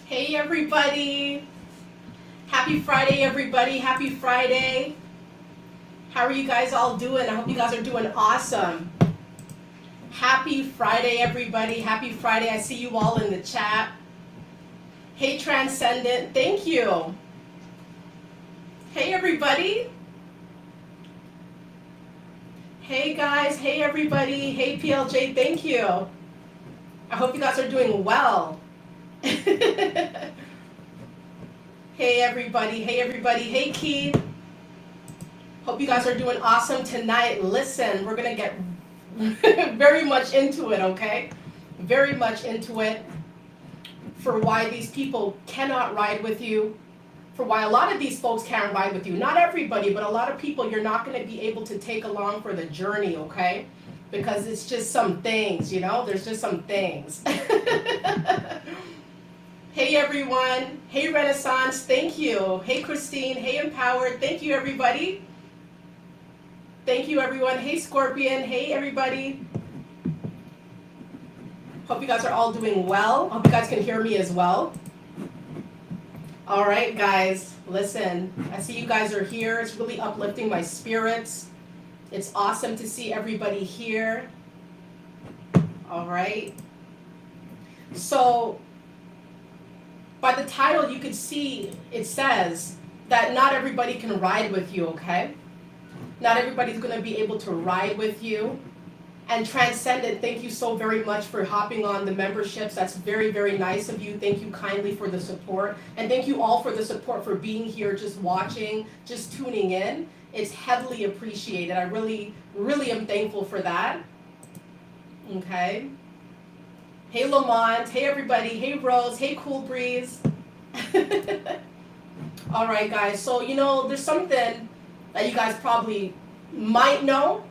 Hey everybody! Happy Friday, everybody! Happy Friday! How are you guys all doing? I hope you guys are doing awesome. Happy Friday, everybody! Happy Friday! I see you all in the chat. Hey Transcendent, thank you. Hey everybody! Hey guys! Hey everybody! Hey PLJ, thank you. I hope you guys are doing well. Hey everybody! Hey everybody! Hey Key! Hope you guys are doing awesome tonight. Listen, we're gonna get very much into it, okay? Very much into it for why these people cannot ride with you, for why a lot of these folks can't ride with you. Not everybody, but a lot of people you're not gonna be able to take along for the journey, okay? Because it's just some things, there's just some things. Hey everyone, hey Renaissance, thank you. Hey Christine, hey Empowered, thank you everybody. Thank you everyone. Hey Scorpion, hey everybody. Hope you guys are all doing well. Hope you guys can hear me as well. All right, guys, listen, I see you guys are here. It's really uplifting my spirits. It's awesome to see everybody here. All right. So, by the title, you could see it says that not everybody can ride with you, okay? Not everybody's going to be able to ride with you. And Transcendent, thank you so very much for hopping on the memberships. That's very, very nice of you. Thank you kindly for the support. And thank you all for the support for being here, just watching, just tuning in. It's heavily appreciated. I really, really am thankful for that. Okay. Hey Lamont, hey everybody, hey Rose, hey Cool Breeze. All right, guys. So, there's something that you guys probably might know.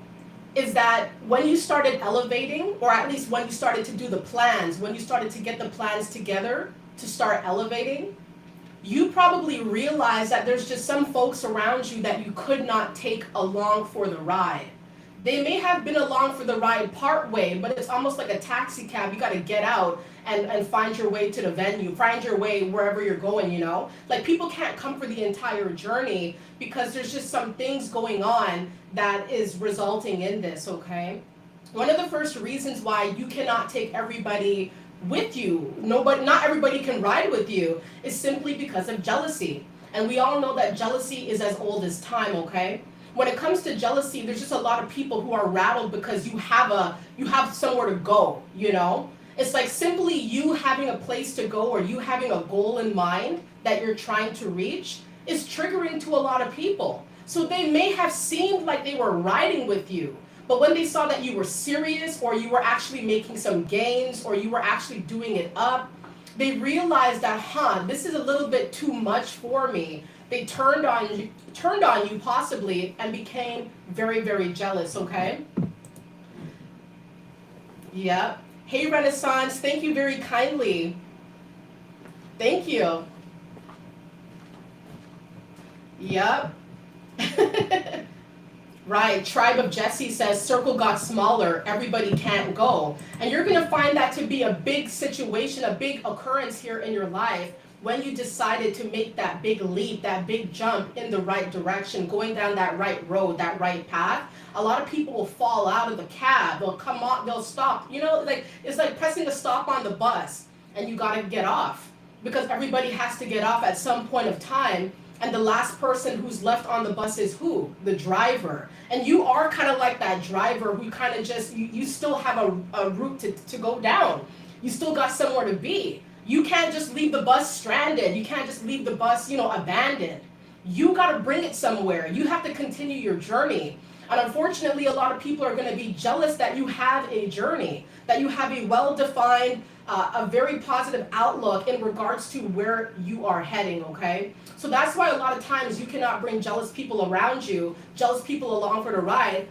Is that when you started elevating, or at least when you started to do the plans, when you started to get the plans together to start elevating, you probably realized that there's just some folks around you that you could not take along for the ride. They may have been along for the ride part way, but it's almost like a taxi cab. You got to get out and find your way to the venue, find your way wherever you're going, Like people can't come for the entire journey because there's just some things going on that is resulting in this, okay? One of the first reasons why you cannot take everybody with you, not everybody can ride with you, is simply because of jealousy. And we all know that jealousy is as old as time, okay? When it comes to jealousy, there's just a lot of people who are rattled because you have somewhere to go, It's like simply you having a place to go or you having a goal in mind that you're trying to reach is triggering to a lot of people. So they may have seemed like they were riding with you, but when they saw that you were serious or you were actually making some gains or you were actually doing it up, they realized that, this is a little bit too much for me. They turned on you possibly and became very, very jealous, okay? Yep. Hey Renaissance, thank you very kindly. Thank you. Yep. Right, Tribe of Jesse says circle got smaller, everybody can't go. And you're gonna find that to be a big situation, a big occurrence here in your life when you decided to make that big leap, that big jump in the right direction, going down that right road, that right path. A lot of people will fall out of the cab, they'll come on, they'll stop. It's like pressing a stop on the bus and you gotta get off because everybody has to get off at some point of time. And the last person who's left on the bus is who? The driver. And you are kind of like that driver who kind of just, you still have a route to go down. You still got somewhere to be. You can't just leave the bus stranded. You can't just leave the bus, abandoned. You got to bring it somewhere. You have to continue your journey. And unfortunately, a lot of people are going to be jealous that you have a journey, that you have a well-defined, a very positive outlook in regards to where you are heading, okay? So that's why a lot of times you cannot bring jealous people around you, jealous people along for the ride.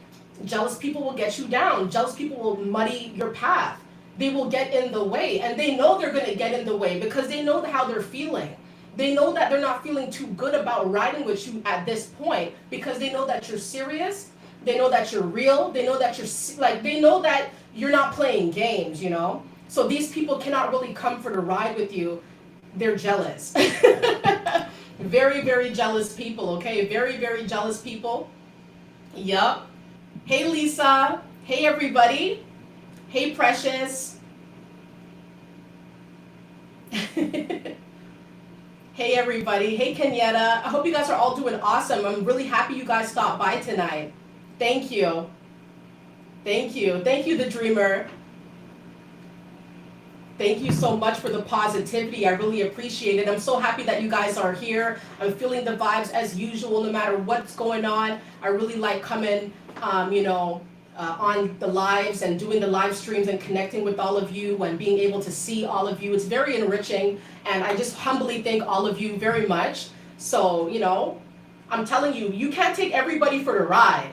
Jealous people will get you down. Jealous people will muddy your path. They will get in the way, and they know they're going to get in the way because they know how they're feeling. They know that they're not feeling too good about riding with you at this point because they know that you're serious. They know that you're real. They know that they know that you're not playing games, So these people cannot really come for the ride with you They're jealous. Very, very jealous people, okay? Very, very jealous people. Yup. Hey, Lisa. Hey, everybody. Hey, Precious. Hey, everybody. Hey, Kenyetta. I hope you guys are all doing awesome. I'm really happy you guys stopped by tonight. Thank you. Thank you. Thank you, The Dreamer. Thank you so much for the positivity. I really appreciate it. I'm so happy that you guys are here. I'm feeling the vibes as usual, no matter what's going on. I really like coming, on the lives and doing the live streams and connecting with all of you and being able to see all of you. It's very enriching, and I just humbly thank all of you very much. So, I'm telling you, you can't take everybody for the ride.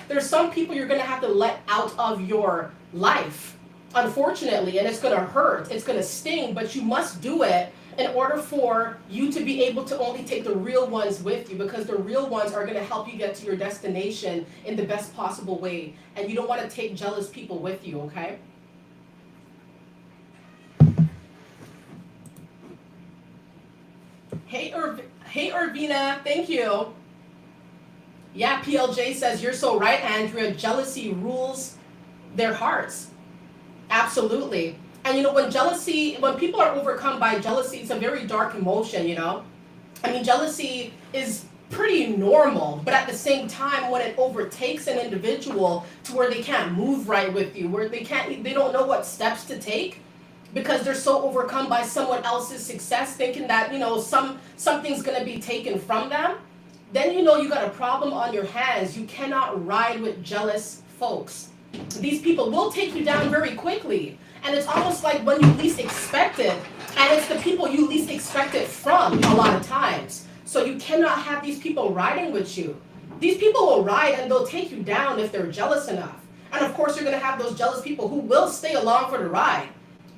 There's some people you're going to have to let out of your life, unfortunately, and it's going to hurt, it's going to sting, but you must do it in order for you to be able to only take the real ones with you, because the real ones are going to help you get to your destination in the best possible way, and you don't want to take jealous people with you, okay? Hey, Irvina, thank you. Yeah, PLJ says, you're so right, Andrea. Jealousy rules their hearts. Absolutely. And when people are overcome by jealousy, it's a very dark emotion, jealousy is pretty normal, but at the same time, when it overtakes an individual to where they can't move right with you, where they don't know what steps to take, because they're so overcome by someone else's success, thinking that, something's going to be taken from them, then you got a problem on your hands. You cannot ride with jealous folks. These people will take you down very quickly. And it's almost like when you least expect it, and it's the people you least expect it from a lot of times. So you cannot have these people riding with you. These people will ride and they'll take you down if they're jealous enough. And of course, you're going to have those jealous people who will stay along for the ride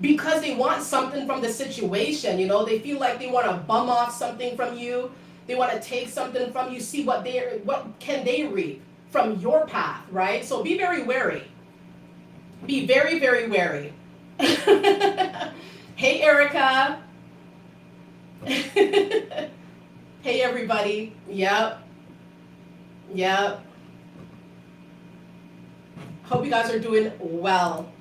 because they want something from the situation. They feel like they want to bum off something from you. They want to take something from you, see what can they reap from your path, right? So be very wary. Be very, very wary. Hey, Erica. Hey, everybody. Yep. Hope you guys are doing well.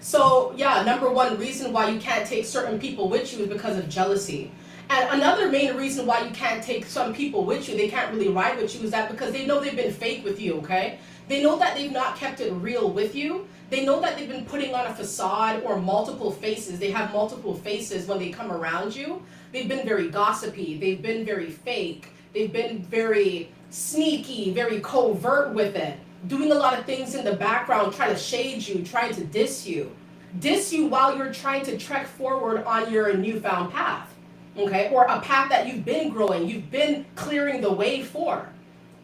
So, yeah, number one reason why you can't take certain people with you is because of jealousy. And another main reason why you can't take some people with you, they can't really ride with you, is that because they know they've been fake with you, okay? They know that they've not kept it real with you. They know that they've been putting on a facade or multiple faces. They have multiple faces when they come around you. They've been very gossipy. They've been very fake. They've been very sneaky, very covert with it. Doing a lot of things in the background, trying to shade you, trying to diss you. Diss you while you're trying to trek forward on your newfound path. Okay, or a path that you've been growing, you've been clearing the way for.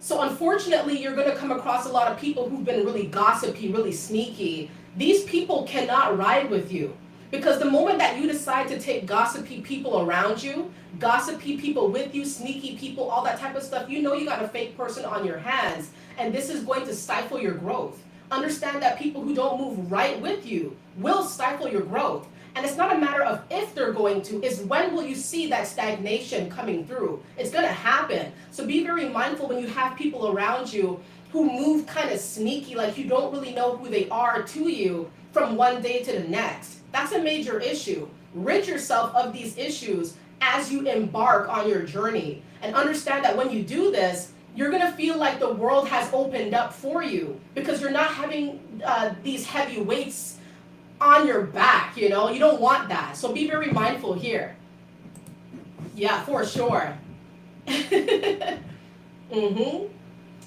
So unfortunately, you're going to come across a lot of people who've been really gossipy, really sneaky. These people cannot ride with you, because the moment that you decide to take gossipy people around you, gossipy people with you, sneaky people, all that type of stuff, you got a fake person on your hands, and this is going to stifle your growth. Understand that people who don't move right with you will stifle your growth. And it's not a matter of if they're going to, it's when will you see that stagnation coming through. It's going to happen. So be very mindful when you have people around you who move kind of sneaky, like you don't really know who they are to you from one day to the next. That's a major issue. Rid yourself of these issues as you embark on your journey. And understand that when you do this, you're going to feel like the world has opened up for you, because you're not having these heavy weights on your back, you don't want that. So be very mindful here. Yeah, for sure.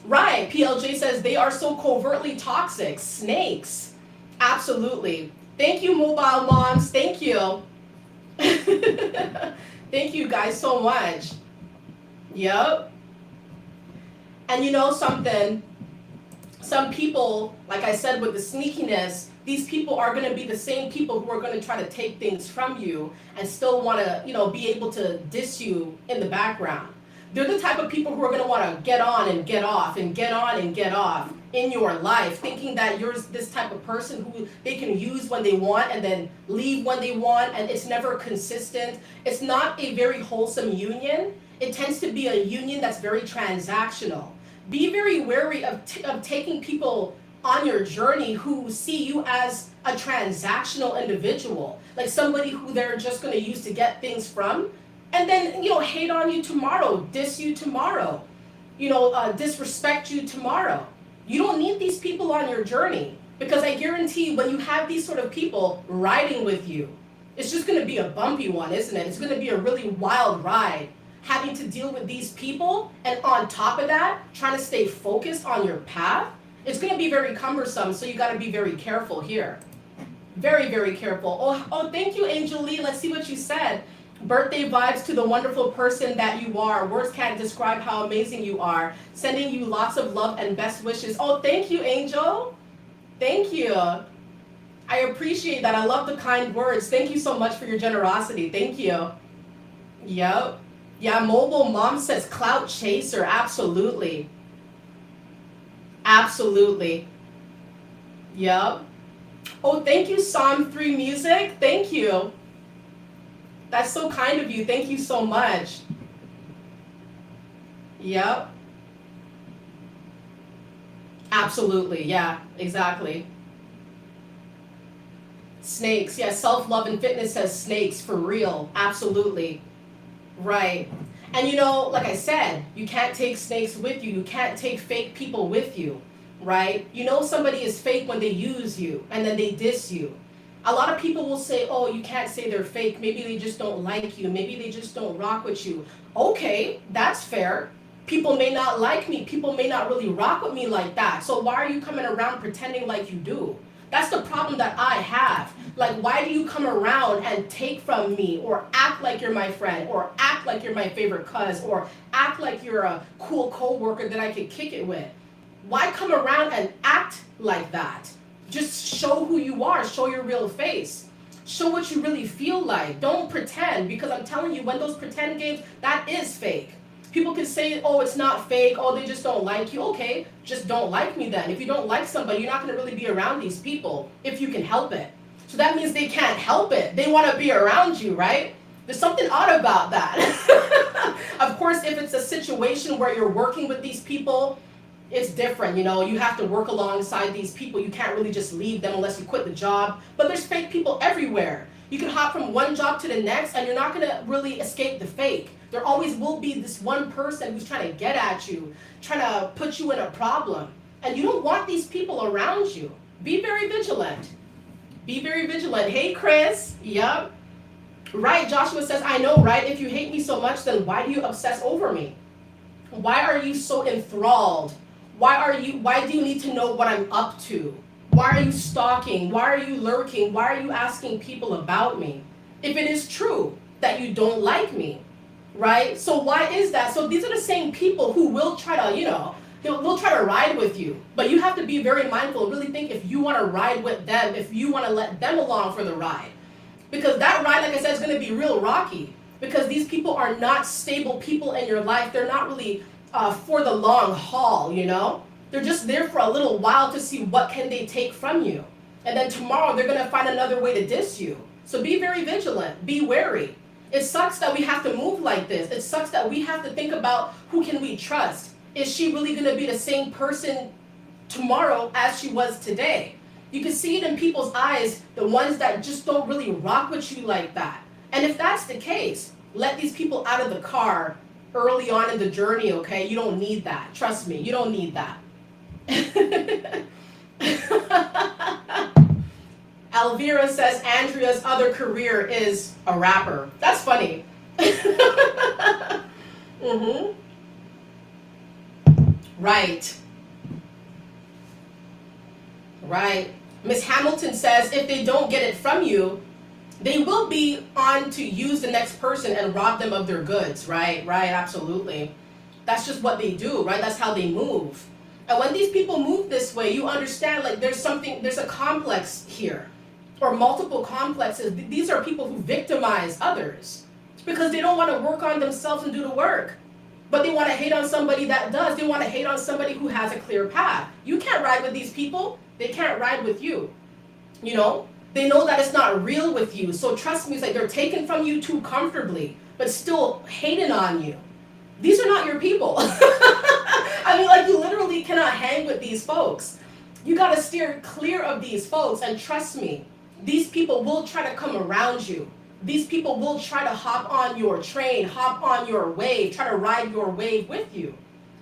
Right, PLJ says they are so covertly toxic. Snakes. Absolutely. Thank you, mobile moms. Thank you. Thank you guys so much. Yep. And something, some people, like I said, with the sneakiness, these people are going to be the same people who are going to try to take things from you and still want to, be able to diss you in the background. They're the type of people who are going to want to get on and get off and get on and get off in your life, thinking that you're this type of person who they can use when they want and then leave when they want, and it's never consistent. It's not a very wholesome union. It tends to be a union that's very transactional. Be very wary of taking people on your journey who see you as a transactional individual, like somebody who they're just going to use to get things from, and then, hate on you tomorrow, diss you tomorrow, disrespect you tomorrow. You don't need these people on your journey, because I guarantee when you have these sort of people riding with you, it's just going to be a bumpy one, isn't it? It's going to be a really wild ride, having to deal with these people, and on top of that, trying to stay focused on your path. It's going to be very cumbersome, so you got to be very careful here. Very, very careful. Oh, thank you, Angel Lee. Let's see what you said. Birthday vibes to the wonderful person that you are. Words can't describe how amazing you are. Sending you lots of love and best wishes. Oh, thank you, Angel. Thank you. I appreciate that. I love the kind words. Thank you so much for your generosity. Thank you. Yep. Yeah, Mobile Mom says clout chaser. Absolutely. Absolutely. Yep. Oh, thank you, Psalm 3 Music. Thank you. That's so kind of you. Thank you so much. Yep. Absolutely. Yeah, exactly. Snakes. Yeah, self-love and fitness says snakes for real. Absolutely. Right. And like I said, you can't take snakes with you. You can't take fake people with you, right? Somebody is fake when they use you and then they diss you. A lot of people will say, oh, you can't say they're fake. Maybe they just don't like you. Maybe they just don't rock with you. Okay, that's fair. People may not like me. People may not really rock with me like that. So why are you coming around pretending like you do? That's the problem that I have. Like, why do you come around and take from me, or act like you're my friend, or act like you're my favorite cuz, or act like you're a cool coworker that I could kick it with? Why come around and act like that? Just show who you are. Show your real face. Show what you really feel like. Don't pretend, because I'm telling you, when those pretend games, that is fake. People can say, oh, it's not fake. Oh, they just don't like you. Okay, just don't like me then. If you don't like somebody, you're not going to really be around these people if you can help it. So that means they can't help it. They want to be around you, right? There's something odd about that. Of course, if it's a situation where you're working with these people, it's different. You have to work alongside these people. You can't really just leave them unless you quit the job. But there's fake people everywhere. You can hop from one job to the next, and you're not going to really escape the fake. There always will be this one person who's trying to get at you, trying to put you in a problem. And you don't want these people around you. Be very vigilant. Be very vigilant. Hey, Chris. Yep. Right, Joshua says, I know, right? If you hate me so much, then why do you obsess over me? Why are you so enthralled? Why do you need to know what I'm up to? Why are you stalking? Why are you lurking? Why are you asking people about me? If it is true that you don't like me, right? So why is that? So these are the same people who will try to, they'll try to ride with you. But you have to be very mindful, really think if you want to ride with them, if you want to let them along for the ride. Because that ride, like I said, is going to be real rocky. Because these people are not stable people in your life. They're not really for the long haul, They're just there for a little while to see what can they take from you. And then tomorrow they're going to find another way to diss you. So be very vigilant. Be wary. It sucks that we have to move like this. It sucks that we have to think about who can we trust. Is she really going to be the same person tomorrow as she was today? You can see it in people's eyes, the ones that just don't really rock with you like that. And if that's the case, let these people out of the car early on in the journey, okay? You don't need that. Trust me, you don't need that. Elvira says Andrea's other career is a rapper. That's funny. Mm-hmm. Right. Right. Miss Hamilton says if they don't get it from you, they will be on to use the next person and rob them of their goods. Right, absolutely. That's just what they do, right? That's how they move. And when these people move this way, you understand like there's a complex here, or multiple complexes. These are people who victimize others because they don't want to work on themselves and do the work. But they want to hate on somebody that does. They want to hate on somebody who has a clear path. You can't ride with these people. They can't ride with you. You know? They know that it's not real with you. So trust me, it's like they're taken from you too comfortably, but still hating on you. These are not your people. I mean, like, you literally cannot hang with these folks. You got to steer clear of these folks. And trust me, these people will try to come around you. These people will try to hop on your train, hop on your wave, try to ride your wave with you.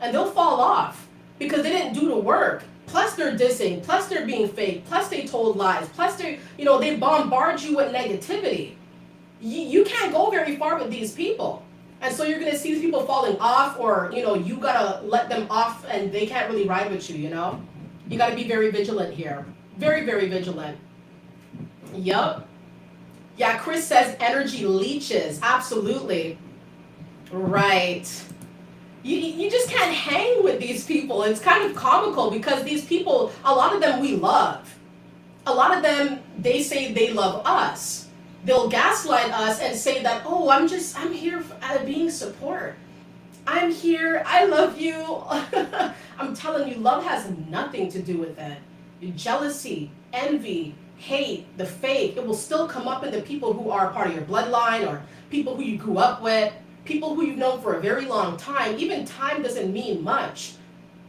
And they'll fall off because they didn't do the work. Plus they're dissing, plus they're being fake, plus they told lies, plus they bombard you with negativity. You can't go very far with these people. And so you're going to see these people falling off, or, you got to let them off and they can't really ride with you, You got to be very vigilant here. Very, very vigilant. Yup. Yeah, Chris says energy leeches. Absolutely. Right. You just can't hang with these people. It's kind of comical because these people, a lot of them we love. A lot of them, they say they love us. They'll gaslight us and say that, oh, I'm here out of being support. I'm here, I love you. I'm telling you, love has nothing to do with it. Jealousy, envy, hate, the fake, it will still come up in the people who are part of your bloodline, or people who you grew up with, people who you've known for a very long time. Even time doesn't mean much.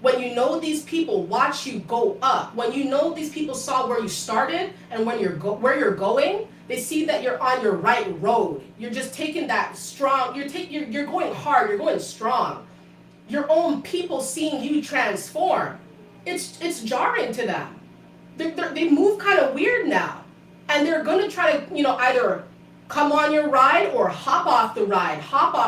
When you know these people watch you go up, when you know these people saw where you started and where you're going, they see that you're on your right road. You're just taking that strong, you're going hard, you're going strong. Your own people seeing you transform, it's jarring to them. They move kind of weird now. And they're going to try to, either come on your ride or hop off the ride,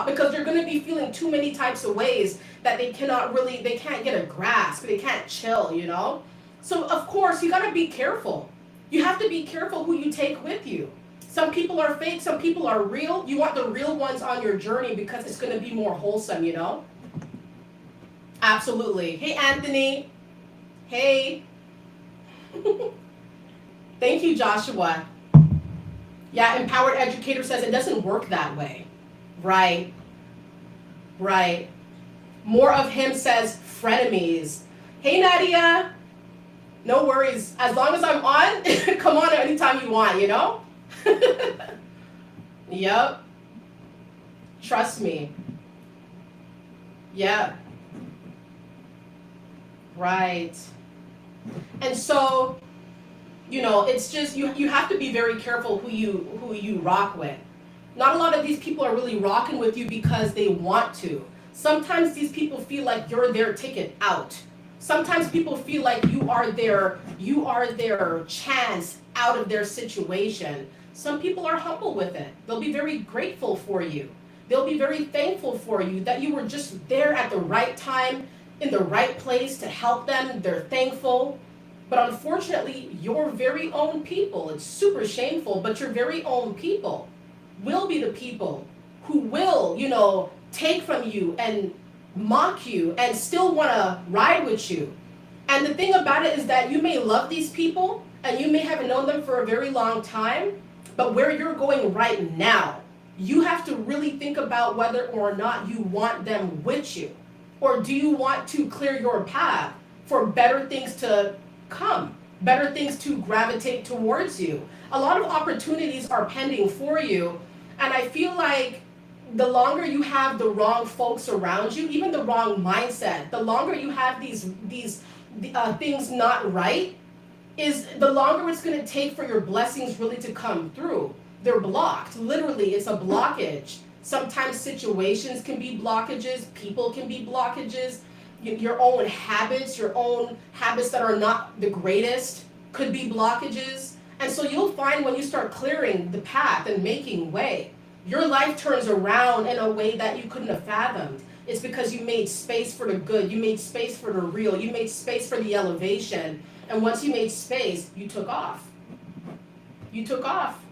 because they're going to be feeling too many types of ways that they can't get a grasp, they can't chill, So of course, you got to be careful. You have to be careful who you take with you. Some people are fake, some people are real. You want the real ones on your journey because it's going to be more wholesome, Absolutely. Hey, Anthony. Hey. Thank you, Joshua. Yeah, Empowered Educator says it doesn't work that way. Right. More of him says frenemies. Hey, Nadia. No worries. As long as I'm on, come on anytime you want, Yep. Trust me. Yeah. Right. And so, it's just, you have to be very careful who you rock with. Not a lot of these people are really rocking with you because they want to. Sometimes these people feel like you're their ticket out. Sometimes people feel like you are their chance out of their situation. Some people are humble with it. They'll be very grateful for you. They'll be very thankful for you that you were just there at the right time, in the right place to help them. They're thankful. But unfortunately, your very own people, it's super shameful, but your very own people will be the people who will, take from you and mock you and still want to ride with you. And the thing about it is that you may love these people and you may have known them for a very long time, but where you're going right now, you have to really think about whether or not you want them with you. Or do you want to clear your path for better things to come, better things to gravitate towards you? A lot of opportunities are pending for you, and I feel like the longer you have the wrong folks around you, even the wrong mindset, the longer you have these things not right, is the longer it's going to take for your blessings really to come through. They're blocked. Literally, it's a blockage. Sometimes situations can be blockages, people can be blockages, your own habits that are not the greatest could be blockages. And so you'll find when you start clearing the path and making way, your life turns around in a way that you couldn't have fathomed. It's because you made space for the good, you made space for the real, you made space for the elevation. And once you made space, you took off. You took off.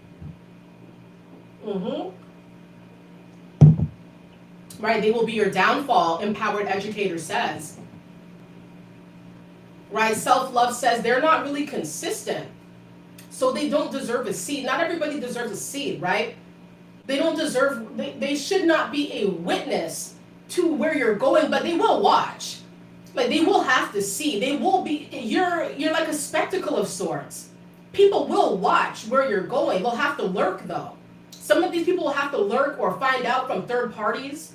Right, they will be your downfall, Empowered Educator says. Right, Self-Love says they're not really consistent, so they don't deserve a seat. Not everybody deserves a seat, right? They should not be a witness to where you're going, but they will watch. Like they will have to see. They will be. You're like a spectacle of sorts. People will watch where you're going. They'll have to lurk though. Some of these people will have to lurk or find out from third parties.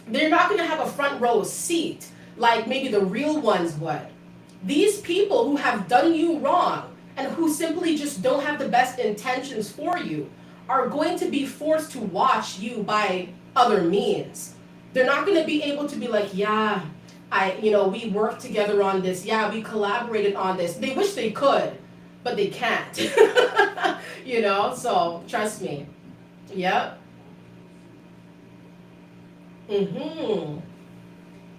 They're not going to have a front row seat like maybe the real ones would. These people who have done you wrong and who simply just don't have the best intentions for you are going to be forced to watch you by other means. They're not going to be able to be like, yeah, we worked together on this. Yeah, we collaborated on this. They wish they could, but they can't. So trust me. Yep.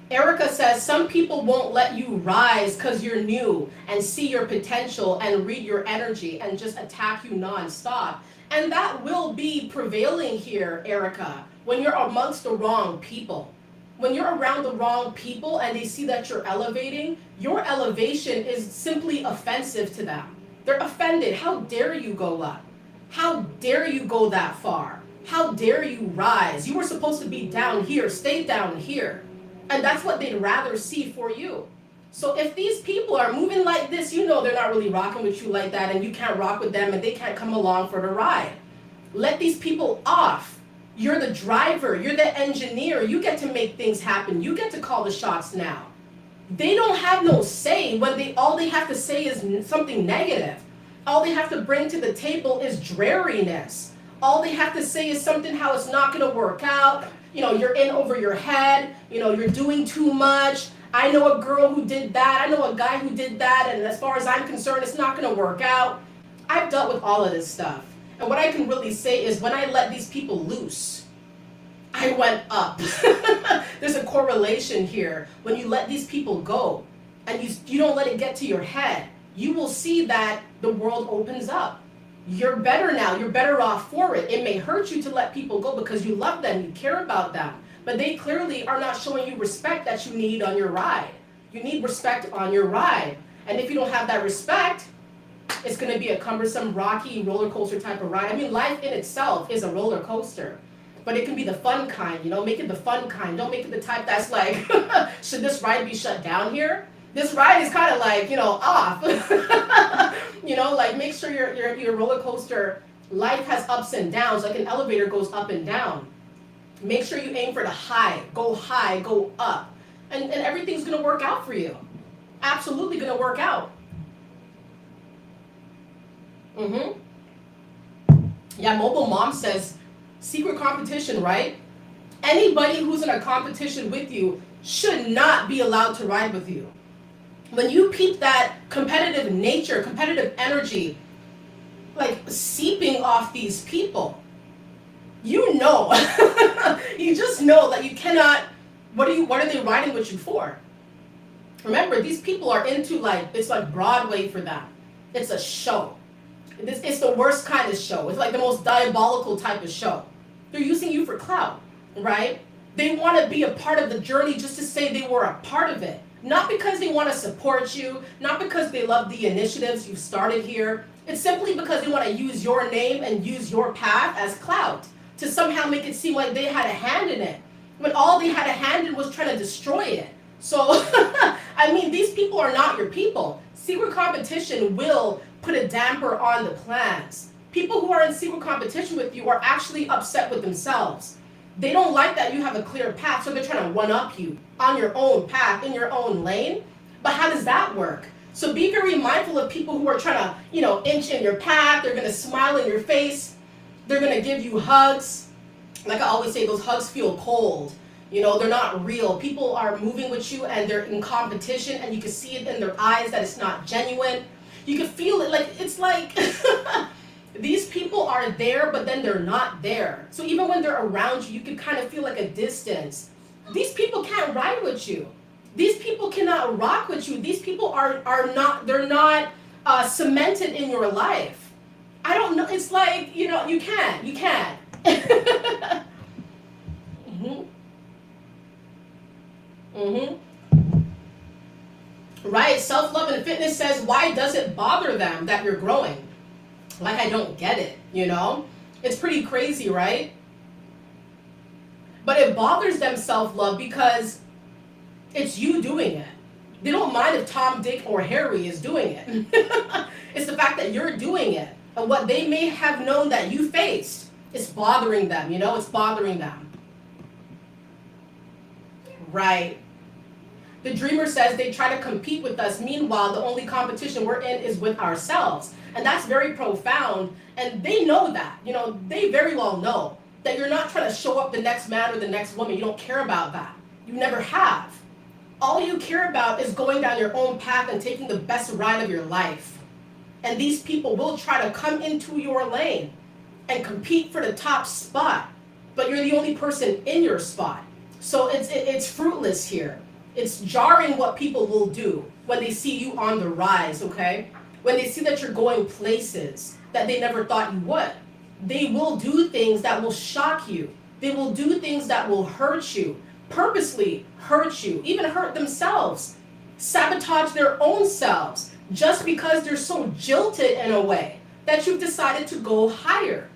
Erica says some people won't let you rise because you're new and see your potential and read your energy and just attack you nonstop. And that will be prevailing here, Erica, when you're amongst the wrong people. When you're around the wrong people and they see that you're elevating, your elevation is simply offensive to them. They're offended. How dare you go up? How dare you go that far? How dare you rise? You were supposed to be down here. Stay down here. And that's what they'd rather see for you. So if these people are moving like this, they're not really rocking with you like that, and you can't rock with them and they can't come along for the ride. Let these people off. You're the driver. You're the engineer. You get to make things happen. You get to call the shots now. They don't have no say when all they have to say is something negative. All they have to bring to the table is dreariness. All they have to say is something how it's not going to work out. You're in over your head. You're doing too much. I know a girl who did that. I know a guy who did that. And as far as I'm concerned, it's not going to work out. I've dealt with all of this stuff. And what I can really say is when I let these people loose, I went up. There's a correlation here. When you let these people go and you don't let it get to your head, you will see that the world opens up. You're better now. You're better off for it. It may hurt you to let people go because you love them, you care about them, but they clearly are not showing you respect that you need on your ride. You need respect on your ride. And if you don't have that respect, it's going to be a cumbersome, rocky roller coaster type of ride. I mean, life in itself is a roller coaster, but it can be the fun kind, make it the fun kind. Don't make it the type that's like, should this ride be shut down here? This ride is kind of like, off. Like make sure your roller coaster life has ups and downs, like an elevator goes up and down. Make sure you aim for the high, go up. And everything's going to work out for you. Absolutely going to work out. Yeah, Mobile Mom says, secret competition, right? Anybody who's in a competition with you should not be allowed to ride with you. When you peep that competitive nature, competitive energy, like seeping off these people, you just know that you cannot, what are they riding with you for? Remember, these people are into it's like Broadway for them. It's a show. It's the worst kind of show. It's like the most diabolical type of show. They're using you for clout, right? They want to be a part of the journey just to say they were a part of it. Not because they want to support you, not because they love the initiatives you've started here. It's simply because they want to use your name and use your path as clout to somehow make it seem like they had a hand in it, when all they had a hand in was trying to destroy it. So, I mean, these people are not your people. Secret competition will put a damper on the plans. People who are in secret competition with you are actually upset with themselves. They don't like that you have a clear path, so they're trying to one-up you on your own path, in your own lane. But how does that work? So be very mindful of people who are trying to, inch in your path. They're going to smile in your face. They're going to give you hugs. Like I always say, those hugs feel cold. They're not real. People are moving with you and they're in competition, and you can see it in their eyes that it's not genuine. You can feel it, it's like these people are there, but then they're not there. So even when they're around you, you can kind of feel like a distance. These people can't ride with you. These people cannot rock with you. These people are not, they're not cemented in your life. I don't know. It's like, you can. Right. Self-love and fitness says, why does it bother them that you're growing? Like, I don't get it, It's pretty crazy, right? But it bothers them, self-love, because it's you doing it. They don't mind if Tom, Dick, or Harry is doing it. It's the fact that you're doing it. And what they may have known that you faced, it's bothering them, it's bothering them. Right. The dreamer says they try to compete with us. Meanwhile, the only competition we're in is with ourselves. And that's very profound. And they know that. They very well know that you're not trying to show up the next man or the next woman. You don't care about that. You never have. All you care about is going down your own path and taking the best ride of your life. And these people will try to come into your lane and compete for the top spot. But you're the only person in your spot. So it's fruitless here. It's jarring what people will do when they see you on the rise, okay? When they see that you're going places that they never thought you would. They will do things that will shock you. They will do things that will hurt you, purposely hurt you, even hurt themselves, sabotage their own selves, just because they're so jilted in a way that you've decided to go higher.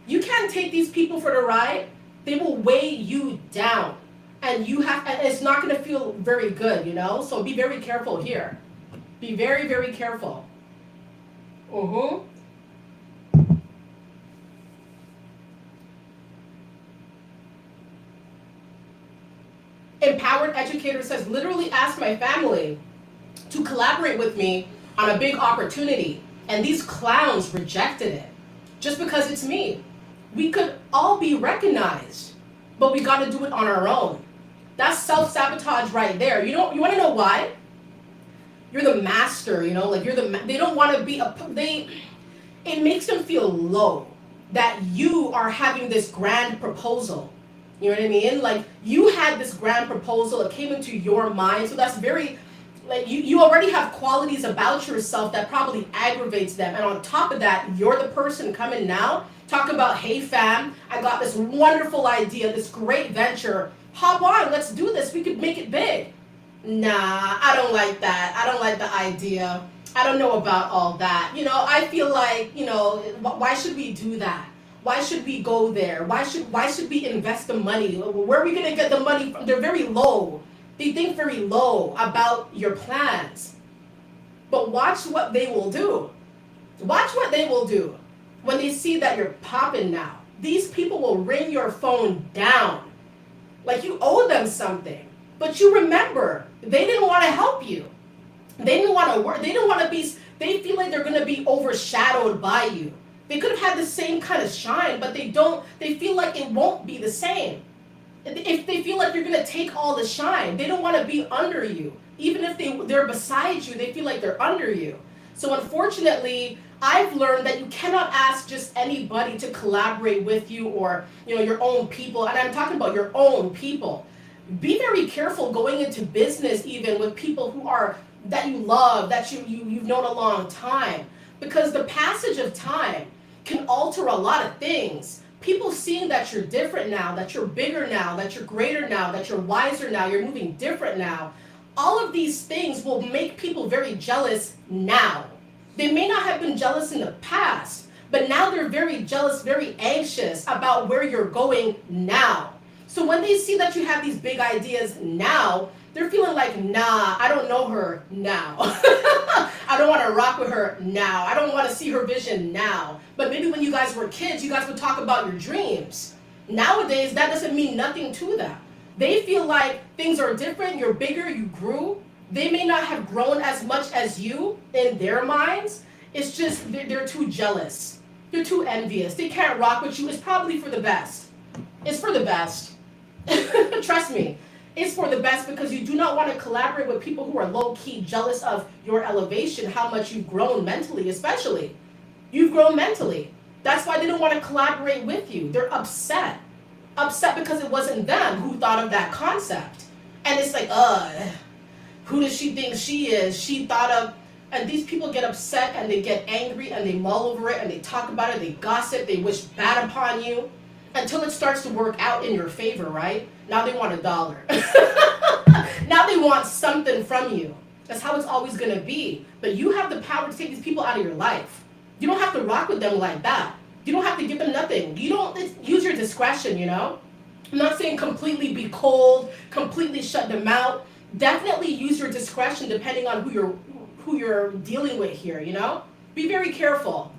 You can't take these people for the ride. They will weigh you down. And it's not going to feel very good, So be very careful here. Be very, very careful. Empowered Educator says, literally asked my family to collaborate with me on a big opportunity, and these clowns rejected it just because it's me. We could all be recognized, but we got to do it on our own. That's self-sabotage right there. You want to know why? You're the master, they don't want to be it makes them feel low that you are having this grand proposal. You know what I mean? Like, you had this grand proposal, it came into your mind, so that's very, you already have qualities about yourself that probably aggravates them. And on top of that, you're the person coming now, talking about, hey fam, I got this wonderful idea, this great venture, hop on, let's do this, we could make it big. Nah, I don't like that. I don't like the idea. I don't know about all that. I feel like, why should we do that? Why should we go there? Why should we invest the money? Where are we going to get the money from? They're very low. They think very low about your plans. But watch what they will do. Watch what they will do when they see that you're popping now. These people will ring your phone down like you owe them something. But you remember, they didn't want to help you. They didn't want to work. They didn't want to be, they feel like they're going to be overshadowed by you. They could have had the same kind of shine, but they don't. They feel like it won't be the same. If they feel like you're going to take all the shine, they don't want to be under you. Even if they're beside you, they feel like they're under you. So unfortunately, I've learned that you cannot ask just anybody to collaborate with you, or your own people. And I'm talking about your own people. Be very careful going into business even with people who are that you love, that you've known a long time. Because the passage of time can alter a lot of things. People seeing that you're different now, that you're bigger now, that you're greater now, that you're wiser now, you're moving different now. All of these things will make people very jealous now. They may not have been jealous in the past, but now they're very jealous, very anxious about where you're going now. So when they see that you have these big ideas now, they're feeling like, nah, I don't know her now. I don't want to rock with her now. I don't want to see her vision now. But maybe when you guys were kids, you guys would talk about your dreams. Nowadays, that doesn't mean nothing to them. They feel like things are different, you're bigger, you grew. They may not have grown as much as you in their minds. It's just they're too jealous. They're too envious. They can't rock with you. It's probably for the best. It's for the best. Trust me. It's for the best, because you do not want to collaborate with people who are low-key jealous of your elevation, how much you've grown mentally, especially. You've grown mentally. That's why they don't want to collaborate with you. They're upset. Upset because it wasn't them who thought of that concept. And it's like, who does she think she is? She thought of, and these people get upset and they get angry and they mull over it and they talk about it, they gossip, they wish bad upon you, until it starts to work out in your favor, right? Now they want $1. Now they want something from you. That's how it's always going to be. But you have the power to take these people out of your life. You don't have to rock with them like that. You don't have to give them nothing. You don't use your discretion, I'm not saying completely be cold, completely shut them out. Definitely use your discretion depending on who you're dealing with here, you know? Be very careful.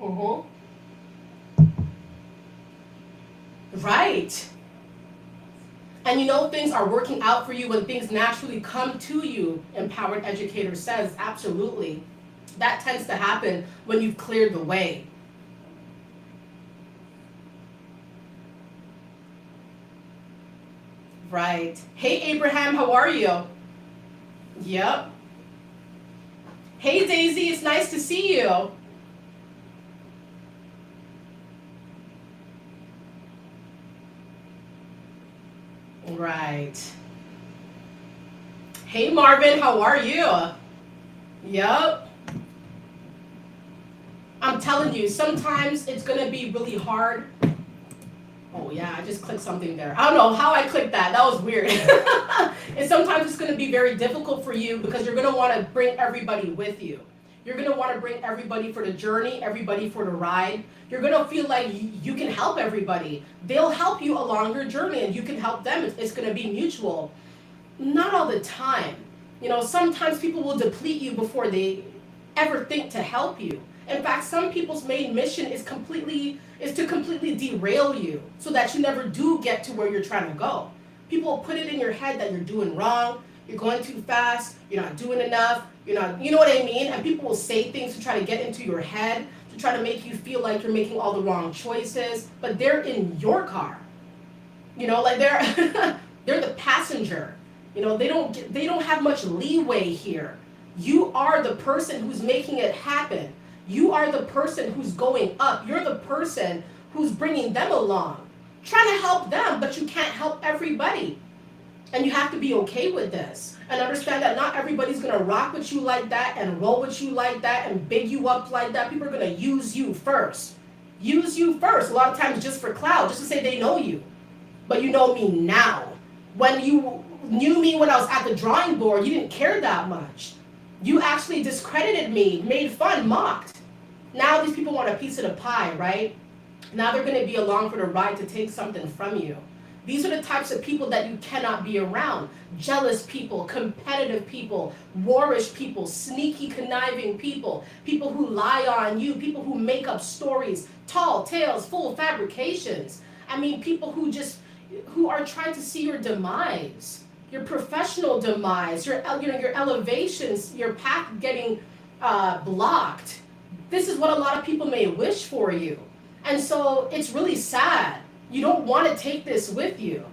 Mm-hmm. Right. And you know things are working out for you when things naturally come to you, Empowered Educator says, absolutely. That tends to happen when you've cleared the way. Right. Hey, Abraham, how are you? Yep. Hey, Daisy, it's nice to see you. Right. Hey, Marvin, how are you? Yep. I'm telling you, sometimes it's going to be really hard. Oh, yeah, I just clicked something there. I don't know how I clicked that. That was weird. And sometimes it's going to be very difficult for you because you're going to want to bring everybody with you. You're going to want to bring everybody for the journey, everybody for the ride. You're going to feel like you can help everybody. They'll help you along your journey and you can help them. It's going to be mutual. Not all the time. You know, sometimes people will deplete you before they ever think to help you. In fact, some people's main mission is to completely derail you so that you never do get to where you're trying to go. People put it in your head that you're doing wrong, you're going too fast, you're not doing enough, you're not, you know what I mean? And people will say things to try to get into your head, to try to make you feel like you're making all the wrong choices, but they're in your car. You know, like they're they're the passenger. You know, they don't have much leeway here. You are the person who's making it happen. You are the person who's going up. You're the person who's bringing them along. Trying to help them, but you can't help everybody. And you have to be okay with this. And understand that not everybody's going to rock with you like that and roll with you like that and big you up like that. People are going to use you first. Use you first. A lot of times just for clout, just to say they know you. But you know me now. When you knew me when I was at the drawing board, you didn't care that much. You actually discredited me, made fun, mocked. Now these people want a piece of the pie, right? Now they're going to be along for the ride to take something from you. These are the types of people that you cannot be around. Jealous people, competitive people, warish people, sneaky, conniving people, people who lie on you, people who make up stories, tall tales, full of fabrications. I mean, people who are trying to see your demise, your professional demise, your elevations, your path getting blocked. This is what a lot of people may wish for you. And so it's really sad. You don't want to take this with you.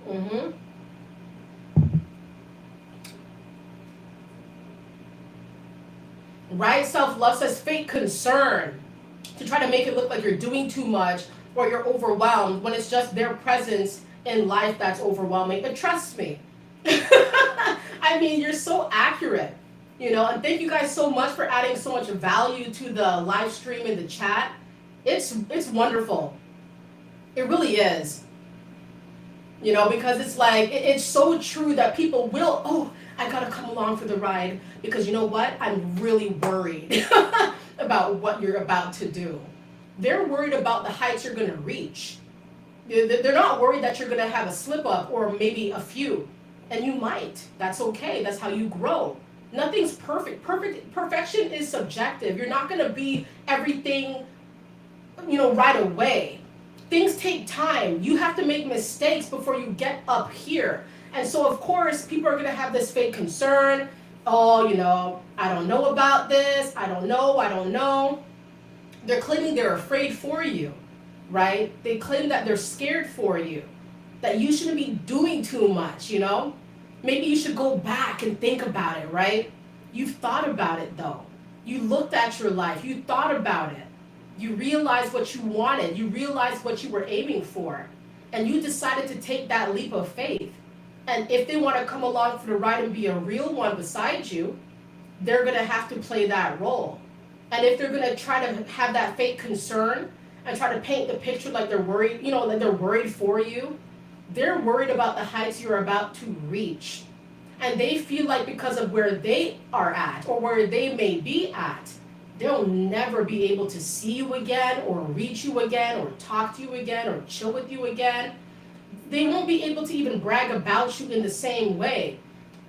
Mm-hmm. Right? Self-love says fake concern to try to make it look like you're doing too much or you're overwhelmed when it's just their presence in life that's overwhelming. But trust me, I mean, you're so accurate, you know, and thank you guys so much for adding so much value to the live stream and the chat. It's wonderful. It really is. You know, because it's like, it's so true that people will, oh, I gotta come along for the ride because you know what? I'm really worried about what you're about to do. They're worried about the heights you're gonna reach. They're not worried that you're gonna have a slip up or maybe a few. And you might. That's okay. That's how you grow. Nothing's perfect. Perfection is subjective. You're not gonna be everything, you know, right away. Things take time. You have to make mistakes before you get up here. And so, of course, people are going to have this fake concern. Oh, you know, I don't know about this. I don't know. They're claiming they're afraid for you, right? They claim that they're scared for you, that you shouldn't be doing too much, you know? Maybe you should go back and think about it, right? You've thought about it, though. You looked at your life. You thought about it. You realized what you wanted. You realized what you were aiming for. And you decided to take that leap of faith. And if they want to come along for the ride and be a real one beside you, they're going to have to play that role. And if they're going to try to have that fake concern and try to paint the picture like they're worried, like they're worried for you, they're worried about the heights you're about to reach. And they feel like because of where they are at or where they may be at, they'll never be able to see you again or reach you again or talk to you again or chill with you again. They won't be able to even brag about you in the same way,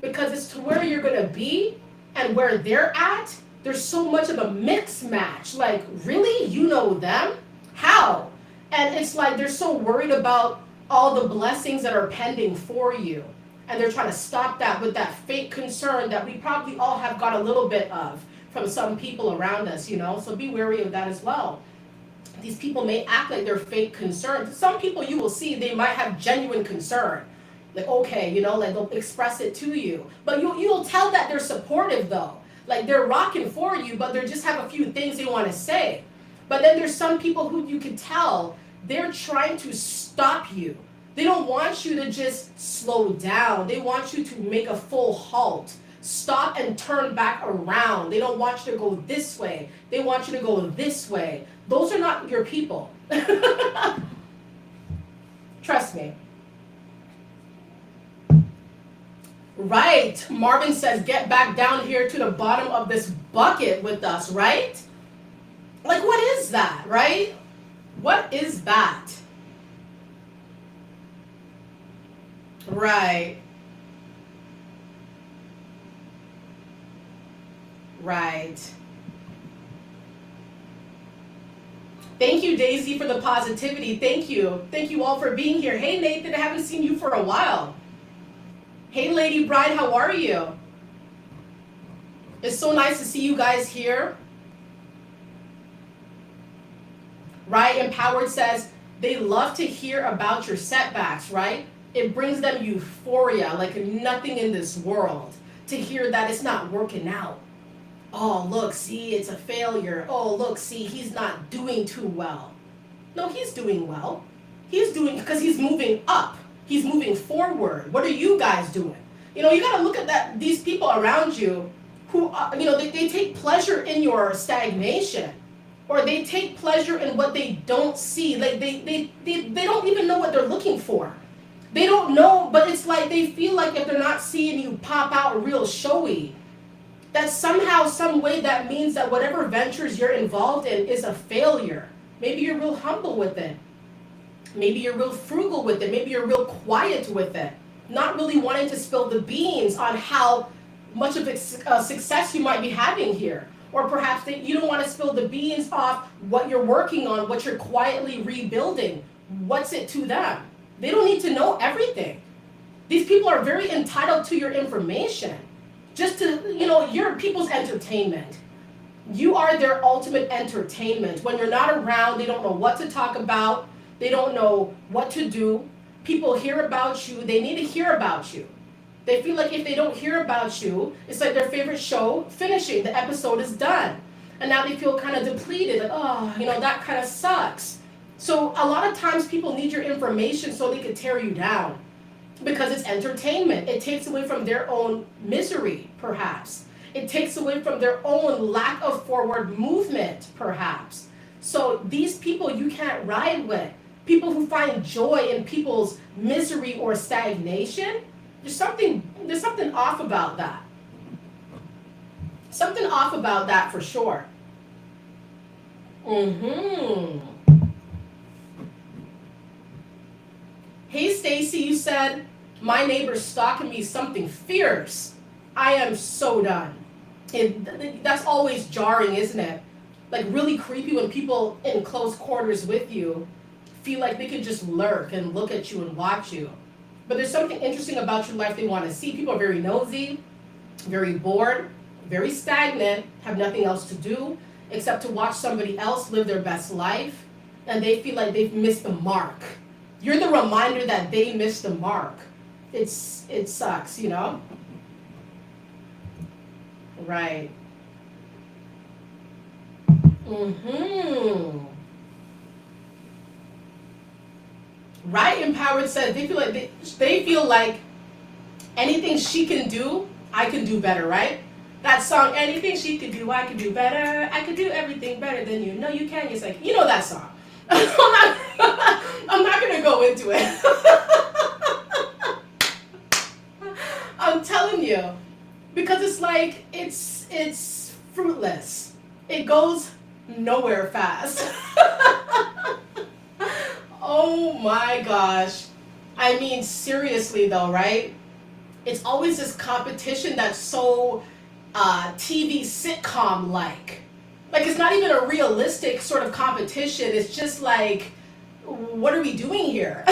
because it's to where you're going to be and where they're at. There's so much of a mix match. Like, really? You know them? How? And it's like they're so worried about all the blessings that are pending for you. And they're trying to stop that with that fake concern that we probably all have got a little bit of from some people around us, you know? So be wary of that as well. These people may act like they're fake concerned. Some people you will see, they might have genuine concern. Like, okay, you know, like they'll express it to you. But you'll tell that they're supportive though. Like they're rocking for you, but they just have a few things they want to say. But then there's some people who you can tell they're trying to stop you. They don't want you to just slow down. They want you to make a full halt. Stop and turn back around. They don't want you to go this way. They want you to go this way. Those are not your people. Trust me. Right. Marvin says, get back down here to the bottom of this bucket with us, right? Like, what is that, right? What is that? Right. Right. Thank you, Daisy, for the positivity. Thank you. Thank you all for being here. Hey, Nathan, I haven't seen you for a while. Hey, Lady Bride, how are you? It's so nice to see you guys here. Right? Empowered says, they love to hear about your setbacks, right? It brings them euphoria like nothing in this world to hear that it's not working out. Oh, look, see, it's a failure. Oh, look, see, he's not doing too well. No, he's doing well. He's doing, because he's moving up. He's moving forward. What are you guys doing? You know, you got to look at that. These people around you who, you know, they take pleasure in your stagnation, or they take pleasure in what they don't see. Like they don't even know what they're looking for. They don't know, but it's like they feel like if they're not seeing you pop out real showy, that somehow, some way that means that whatever ventures you're involved in is a failure. Maybe you're real humble with it. Maybe you're real frugal with it. Maybe you're real quiet with it. Not really wanting to spill the beans on how much of a success you might be having here. Or perhaps you don't want to spill the beans off what you're working on, what you're quietly rebuilding. What's it to them? They don't need to know everything. These people are very entitled to your information. Just to, you know, you're people's entertainment. You are their ultimate entertainment. When you're not around, they don't know what to talk about. They don't know what to do. People hear about you. They need to hear about you. They feel like if they don't hear about you, it's like their favorite show finishing. The episode is done. And now they feel kind of depleted. Like, oh, you know, that kind of sucks. So a lot of times people need your information so they could tear you down. Because it's entertainment. It takes away from their own misery, perhaps. It takes away from their own lack of forward movement, perhaps. So these people you can't ride with. People who find joy in people's misery or stagnation, there's something off about that. Something off about that for sure. Hey Stacy, you said, my neighbor's stalking me something fierce. I am so done. That's always jarring, isn't it? Like really creepy when people in close quarters with you feel like they could just lurk and look at you and watch you. But there's something interesting about your life they want to see. People are very nosy, very bored, very stagnant, have nothing else to do except to watch somebody else live their best life, and they feel like they've missed the mark. You're the reminder that they missed the mark. It sucks, you know? Right. Right, Empowered said they feel like anything she can do, I can do better, right? That song, anything she could do, I could do better. I could do everything better than you. No, you can't. It's like, you know that song. I'm not gonna go into it. I'm telling you. Because it's like, it's fruitless. It goes nowhere fast. Oh my gosh. I mean, seriously though, right? It's always this competition that's so TV sitcom like. Like, it's not even a realistic sort of competition. It's just like, what are we doing here?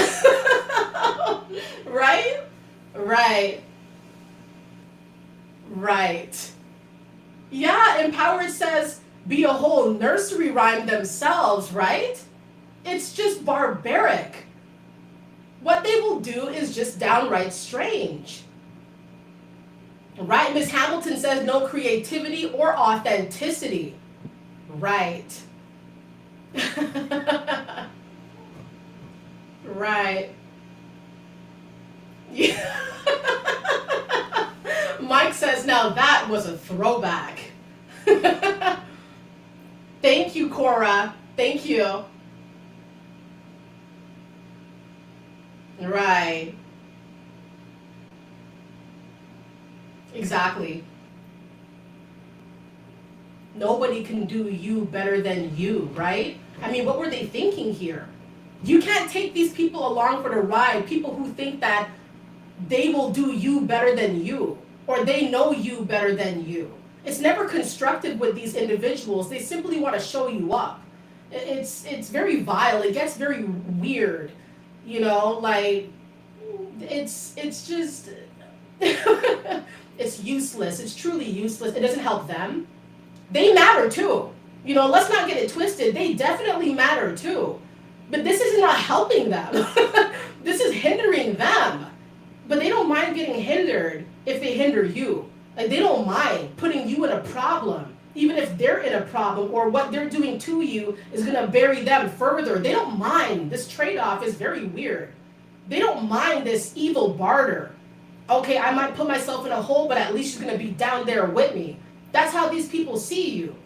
Right? Right. Right. Yeah, Empowered says be a whole nursery rhyme themselves, right? It's just barbaric. What they will do is just downright strange. Right? Miss Hamilton says no creativity or authenticity. Right. Right. Yeah. Mike says now that was a throwback. Thank you, Cora. Thank you. Right. Exactly. Nobody can do you better than you, right? I mean, what were they thinking here? You can't take these people along for the ride, people who think that they will do you better than you, or they know you better than you. It's never constructive with these individuals. They simply want to show you up. It's very vile. It gets very weird, you know, like it's just it's useless. It's truly useless. It doesn't help them. They matter too. You know, let's not get it twisted. They definitely matter too. But this is not helping them. This is hindering them. But they don't mind getting hindered if they hinder you. Like, they don't mind putting you in a problem, even if they're in a problem or what they're doing to you is going to bury them further. They don't mind. This trade-off is very weird. They don't mind this evil barter. Okay, I might put myself in a hole, but at least you're going to be down there with me. That's how these people see you.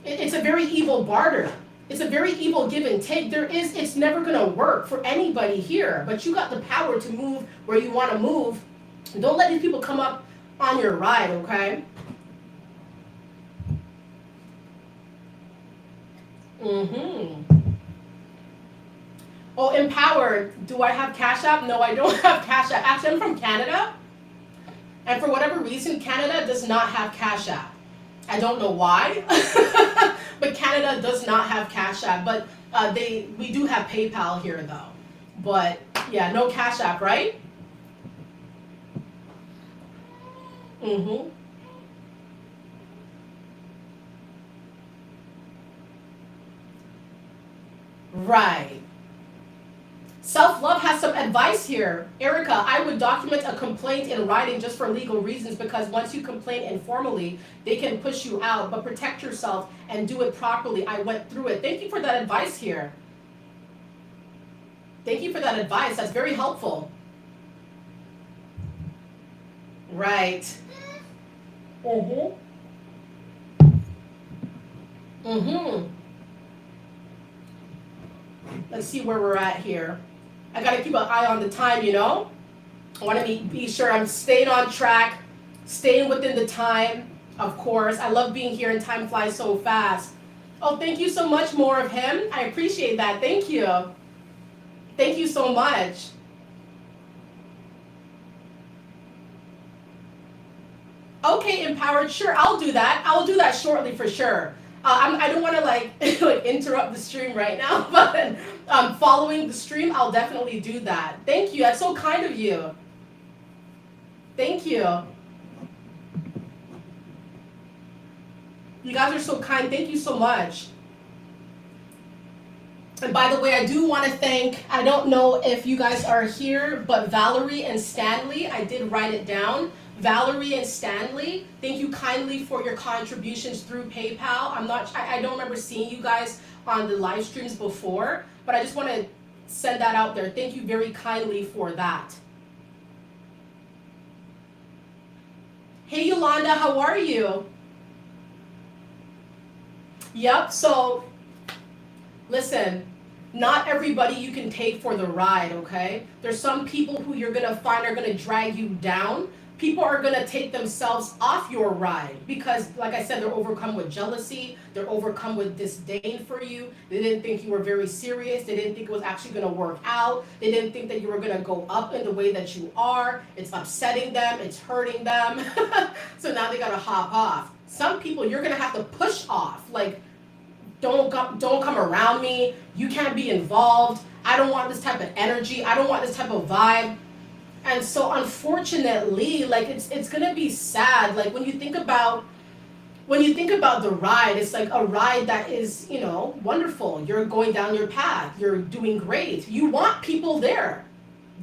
It's a very evil barter. It's a very evil give and take. It's never going to work for anybody here, but you got the power to move where you want to move. Don't let these people come up on your ride, okay? Oh, Empowered. Do I have Cash App? No, I don't have Cash App. Actually, I'm from Canada. And for whatever reason, Canada does not have Cash App. I don't know why. But Canada does not have Cash App. But we do have PayPal here, though. But, yeah, no Cash App, right? Right. Self-love has some advice here. Erica, I would document a complaint in writing just for legal reasons because once you complain informally, they can push you out, but protect yourself and do it properly. I went through it. Thank you for that advice here. Thank you for that advice. That's very helpful. Right. Mm-hmm. Mm-hmm. Let's see where we're at here. I gotta keep an eye on the time, you know? I wanna be sure I'm staying on track, staying within the time, of course. I love being here and time flies so fast. Oh, thank you so much, more of him. I appreciate that. Thank you. Thank you so much. Okay, Empowered, sure, I'll do that. I'll do that shortly for sure. I don't want to like interrupt the stream right now, but following the stream, I'll definitely do that. Thank you. That's so kind of you. Thank you. You guys are so kind. Thank you so much. And by the way, I do want to thank, I don't know if you guys are here, but Valerie and Stanley, I did write it down. Valerie and Stanley, thank you kindly for your contributions through PayPal. I don't remember seeing you guys on the live streams before, but I just want to send that out there. Thank you very kindly for that. Hey Yolanda, how are you? Yep, so listen, not everybody you can take for the ride, okay? There's some people who you're gonna find are gonna drag you down. People are going to take themselves off your ride because, like I said, they're overcome with jealousy. They're overcome with disdain for you. They didn't think you were very serious. They didn't think it was actually going to work out. They didn't think that you were going to go up in the way that you are. It's upsetting them. It's hurting them. So now they got to hop off. Some people you're going to have to push off. Like, don't come around me. You can't be involved. I don't want this type of energy. I don't want this type of vibe. And so unfortunately, like it's gonna be sad. Like when you think about the ride, it's like a ride that is, wonderful. You're going down your path, you're doing great. You want people there.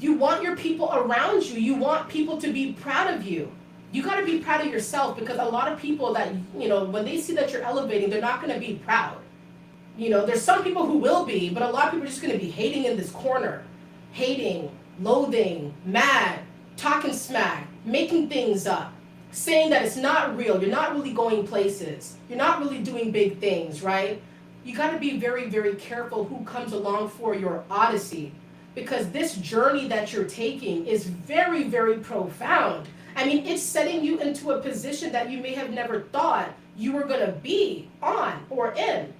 You want your people around you. You want people to be proud of you. You gotta be proud of yourself because a lot of people that, when they see that you're elevating, they're not gonna be proud. There's some people who will be, but a lot of people are just gonna be hating in this corner. Hating, loathing, mad, talking smack, making things up, saying that it's not real, you're not really going places, you're not really doing big things, right? You got to be very, very careful who comes along for your odyssey because this journey that you're taking is very, very profound. I mean, it's setting you into a position that you may have never thought you were going to be on or in.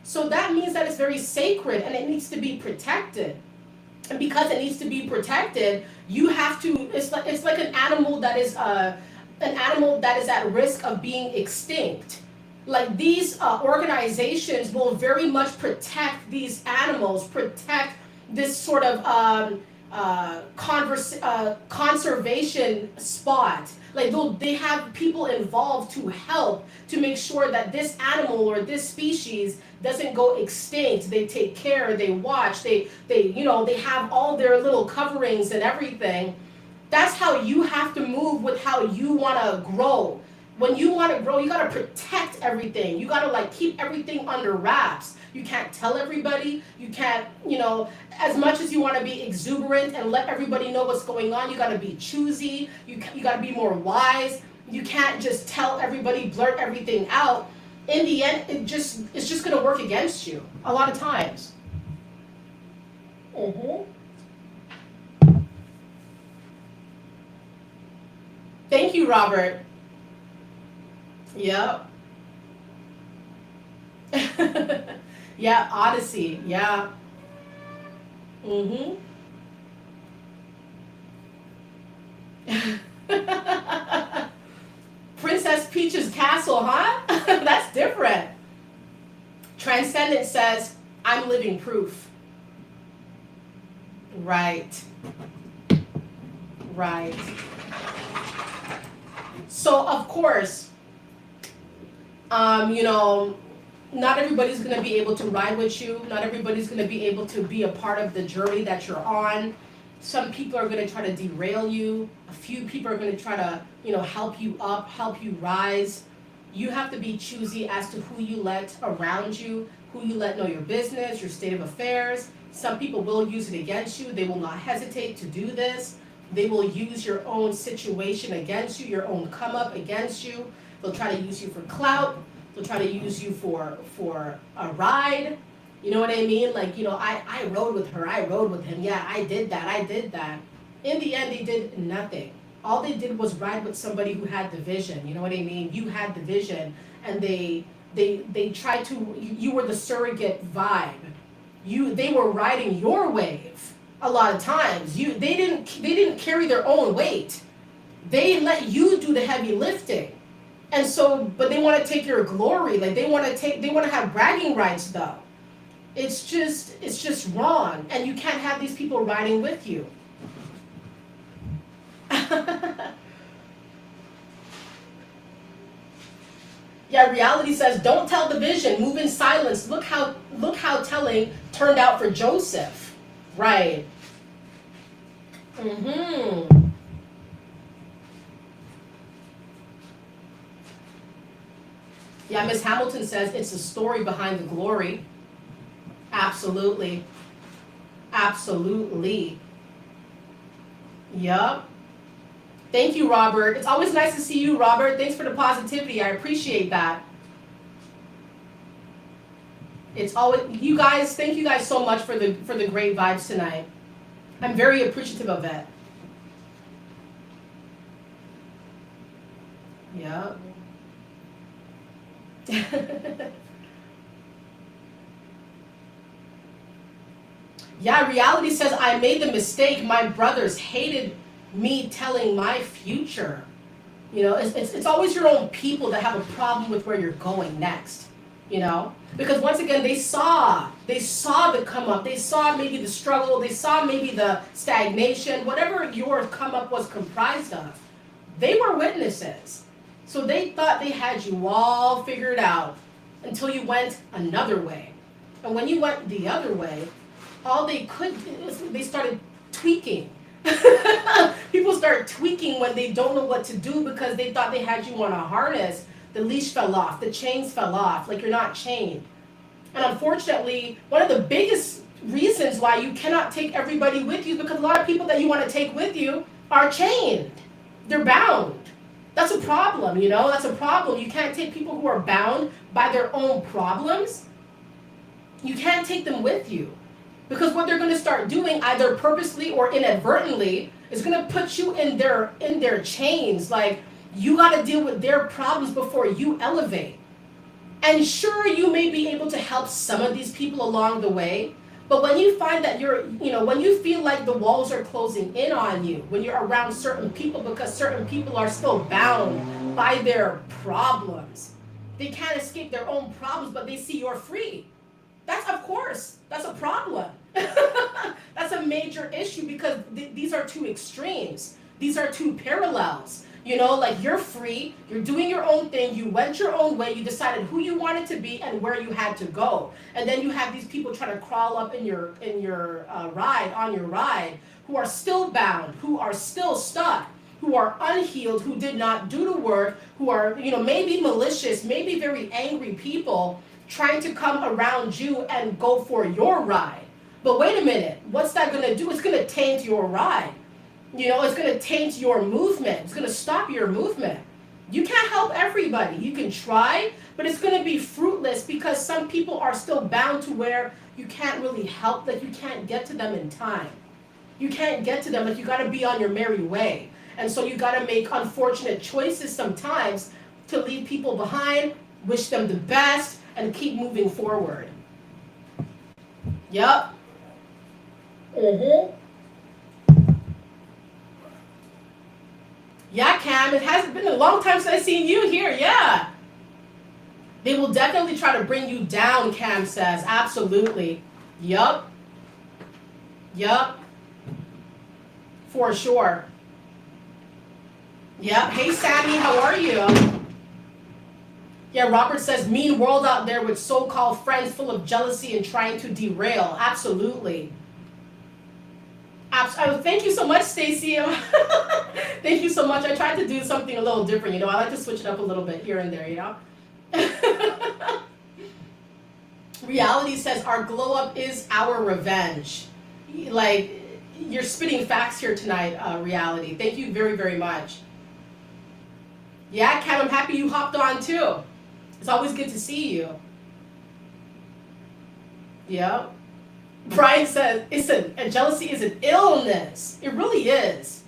So that means that it's very sacred and it needs to be protected. And because it needs to be protected, you have to. It's like an animal that is at risk of being extinct. Like these organizations will very much protect these animals, protect this sort of conservation spot. Like they have people involved to help to make sure that this animal or this species doesn't go extinct. They take care, they watch, they have all their little coverings and everything. That's how you have to move with how you want to grow. When you want to grow, you got to protect everything. You got to keep everything under wraps. You can't tell everybody. You can't, as much as you want to be exuberant and let everybody know what's going on, you got to be choosy. You got to be more wise. You can't just tell everybody, blurt everything out. In the end, it's just going to work against you a lot of times. Thank you, Robert. Yep. Yeah, Odyssey. Yeah. Princess Peach's castle, huh? That's different. Transcendent says, I'm living proof. Right. So, of course, not everybody's going to be able to ride with you. Not everybody's going to be able to be a part of the journey that you're on. Some people are going to try to derail you. A few people are going to try to, help you up, help you rise. You have to be choosy as to who you let around you, who you let know your business, your state of affairs. Some people will use it against you. They will not hesitate to do this. They will use your own situation against you, your own come up against you. They'll try to use you for clout. They'll try to use you for a ride. You know what I mean? I rode with her. I rode with him. Yeah, I did that. In the end, they did nothing. All they did was ride with somebody who had the vision. You know what I mean? You had the vision, and they tried to. You were the surrogate vibe. They were riding your wave. A lot of times, they didn't carry their own weight. They let you do the heavy lifting. And so, but they want to take your glory. They want to have bragging rights though. It's just wrong. And you can't have these people riding with you. Yeah, reality says, don't tell the vision, move in silence. Look how telling turned out for Joseph. Right. Yeah, Miss Hamilton says it's the story behind the glory. Absolutely. Yup. Thank you, Robert. It's always nice to see you, Robert. Thanks for the positivity. I appreciate that. It's always you guys. Thank you guys so much for the great vibes tonight. I'm very appreciative of it. Yeah, reality says I made the mistake. My brothers hated me telling my future. You know, it's always your own people that have a problem with where you're going next. You know, because once again they saw the come up, they saw maybe the struggle, they saw maybe the stagnation, whatever your come up was comprised of. They were witnesses, so they thought they had you all figured out until you went another way. And when you went the other way, all they could is they started tweaking. People start tweaking when they don't know what to do because they thought they had you on a harness. The leash fell off, the chains fell off, like you're not chained. And unfortunately, one of the biggest reasons why you cannot take everybody with you is because a lot of people that you want to take with you are chained. They're bound. That's a problem, you know? That's a problem. You can't take people who are bound by their own problems. You can't take them with you. Because what they're going to start doing, either purposely or inadvertently, is going to put you in their chains. Like, you got to deal with their problems before you elevate. And sure, you may be able to help some of these people along the way, but when you find that when you feel like the walls are closing in on you, when you're around certain people, because certain people are still bound by their problems, they can't escape their own problems, but they see you're free. That's a problem. That's a major issue because these are two extremes. These are two parallels. You know, like you're free, you're doing your own thing, you went your own way, you decided who you wanted to be and where you had to go. And then you have these people trying to crawl up in your ride, who are still bound, who are still stuck, who are unhealed, who did not do the work, who are, maybe malicious, maybe very angry people trying to come around you and go for your ride. But wait a minute, what's that going to do? It's going to taint your ride. It's going to taint your movement. It's going to stop your movement. You can't help everybody. You can try, but it's going to be fruitless because some people are still bound to where you can't really help, like you can't get to them in time. You can't get to them, like you got to be on your merry way. And so you got to make unfortunate choices sometimes to leave people behind, wish them the best, and keep moving forward. Yep. Yeah, Cam, it has been a long time since I've seen you here. Yeah. They will definitely try to bring you down, Cam says. Absolutely. Yup. For sure. Yep. Hey, Sammy, how are you? Yeah, Robert says, mean world out there with so-called friends full of jealousy and trying to derail. Absolutely. Thank you so much, Stacey. Thank you so much. I tried to do something a little different, I like to switch it up a little bit here and there, Reality says our glow up is our revenge. Like, you're spitting facts here tonight, Reality. Thank you very, very much. Yeah, Cam, I'm happy you hopped on too. It's always good to see you. Yeah. Brian says, jealousy is an illness. It really is.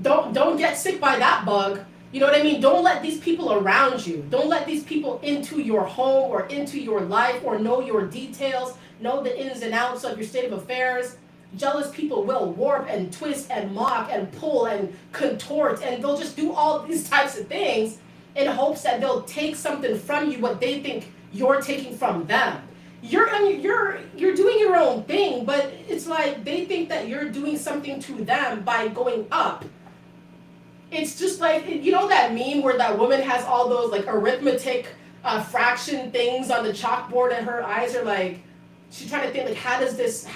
Don't get sick by that bug. You know what I mean? Don't let these people around you. Don't let these people into your home or into your life or know your details, know the ins and outs of your state of affairs. Jealous people will warp and twist and mock and pull and contort, and they'll just do all these types of things in hopes that they'll take something from you what they think you're taking from them. You're doing your own thing, but it's like they think that you're doing something to them by going up. It's just like, that meme where that woman has all those like arithmetic fraction things on the chalkboard and her eyes are like, she's trying to think like, how does this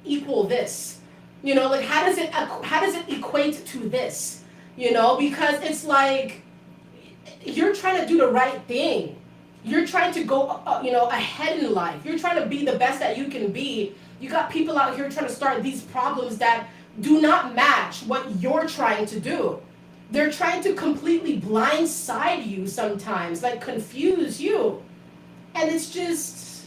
equal this? Like how does it equate to this? Because it's like you're trying to do the right thing. You're trying to go, ahead in life. You're trying to be the best that you can be. You got people out here trying to start these problems that do not match what you're trying to do. They're trying to completely blindside you sometimes, like confuse you. And it's just,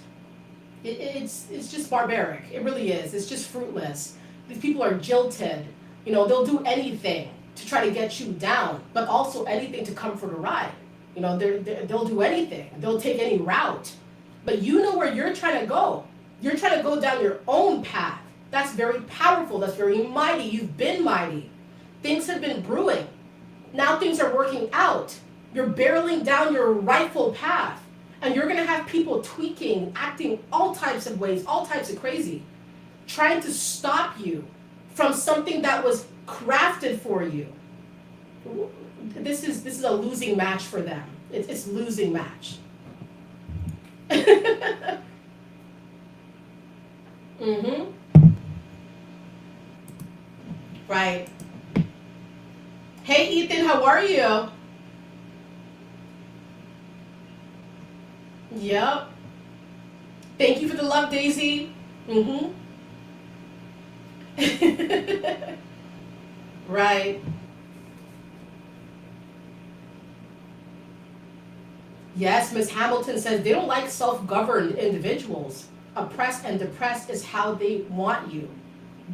it's just barbaric. It really is. It's just fruitless. These people are jilted. They'll do anything to try to get you down, but also anything to come for the ride. You know, they'll do anything. They'll take any route. But you know where you're trying to go. You're trying to go down your own path. That's very powerful. That's very mighty. You've been mighty. Things have been brewing. Now things are working out. You're barreling down your rightful path. And you're going to have people tweaking, acting all types of ways, all types of crazy, trying to stop you from something that was crafted for you. This is a losing match for them. It's losing match. Mm-hmm. Right. Hey Ethan, how are you? Yep. Thank you for the love, Daisy. Mm-hmm. Right. Yes, Miss Hamilton says they don't like self-governed individuals. Oppressed and depressed is how they want you.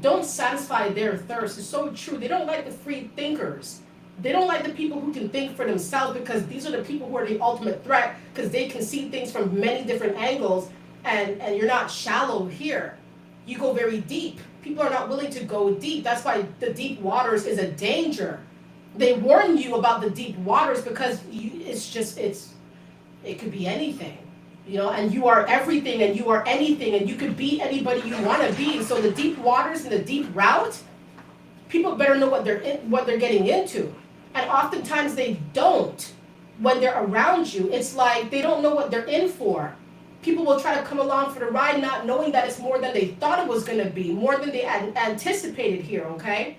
Don't satisfy their thirst. It's so true. They don't like the free thinkers. They don't like the people who can think for themselves, because these are the people who are the ultimate threat, because they can see things from many different angles, and you're not shallow here. You go very deep. People are not willing to go deep. That's why the deep waters is a danger. They warn you about the deep waters because it could be anything, you know, and you are everything and you are anything and you could be anybody you want to be. So the deep waters and the deep route, people better know what they're getting into. And oftentimes they don't when they're around you. It's like they don't know what they're in for. People will try to come along for the ride not knowing that it's more than they thought it was going to be, more than they anticipated here, okay?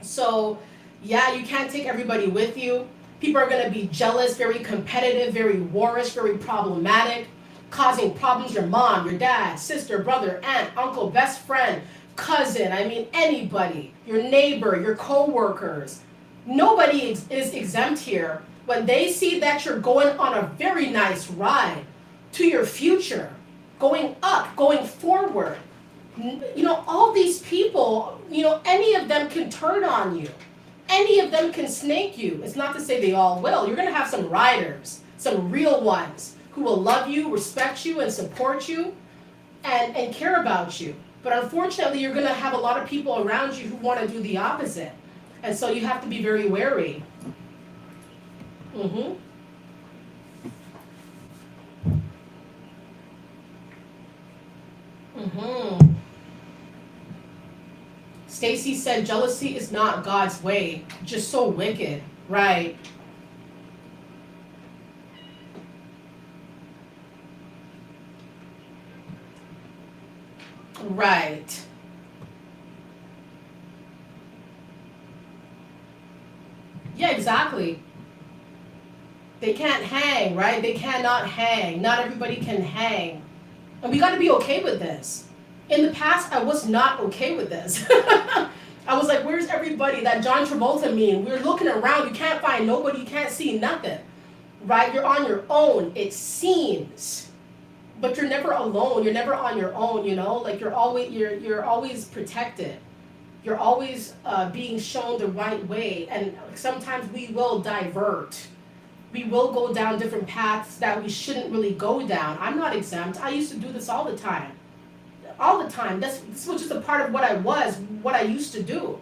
So, yeah, you can't take everybody with you. People are going to be jealous, very competitive, very warish, very problematic, causing problems. Your mom, your dad, sister, brother, aunt, uncle, best friend, cousin, I mean anybody, your neighbor, your co-workers. Nobody is exempt here. When they see that you're going on a very nice ride to your future, going up, going forward, you know, all these people, you know, any of them can turn on you. Any of them can snake you. It's not to say they all will. You're going to have some riders, some real ones who will love you, respect you, and support you, and care about you. But unfortunately, you're going to have a lot of people around you who want to do the opposite. And so you have to be very wary. Mm-hmm. Mm-hmm. Stacy said jealousy is not God's way, just so wicked. Right. Right. Yeah, exactly. They can't hang, right? They cannot hang. Not everybody can hang. And we got to be okay with this. In the past, I was not okay with this. I was like, where's everybody? That John Travolta meme. We're looking around. You can't find nobody. You can't see nothing. Right? You're on your own, it seems. But you're never alone. You're never on your own, you know? Like you're always protected. You're always being shown the right way. And sometimes we will divert. We will go down different paths that we shouldn't really go down. I'm not exempt. I used to do this all the time. All the time. This was just a part of what I used to do.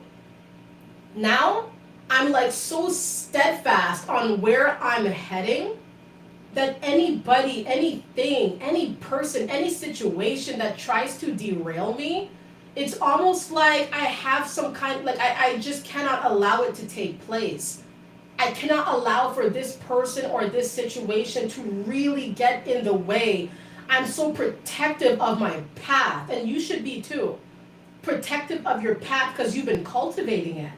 Now, I'm like so steadfast on where I'm heading that anybody, anything, any person, any situation that tries to derail me, it's almost like I have some kind, like I just cannot allow it to take place. I cannot allow for this person or this situation to really get in the way. I'm so protective of my path, and you should be too. Protective of your path because you've been cultivating it.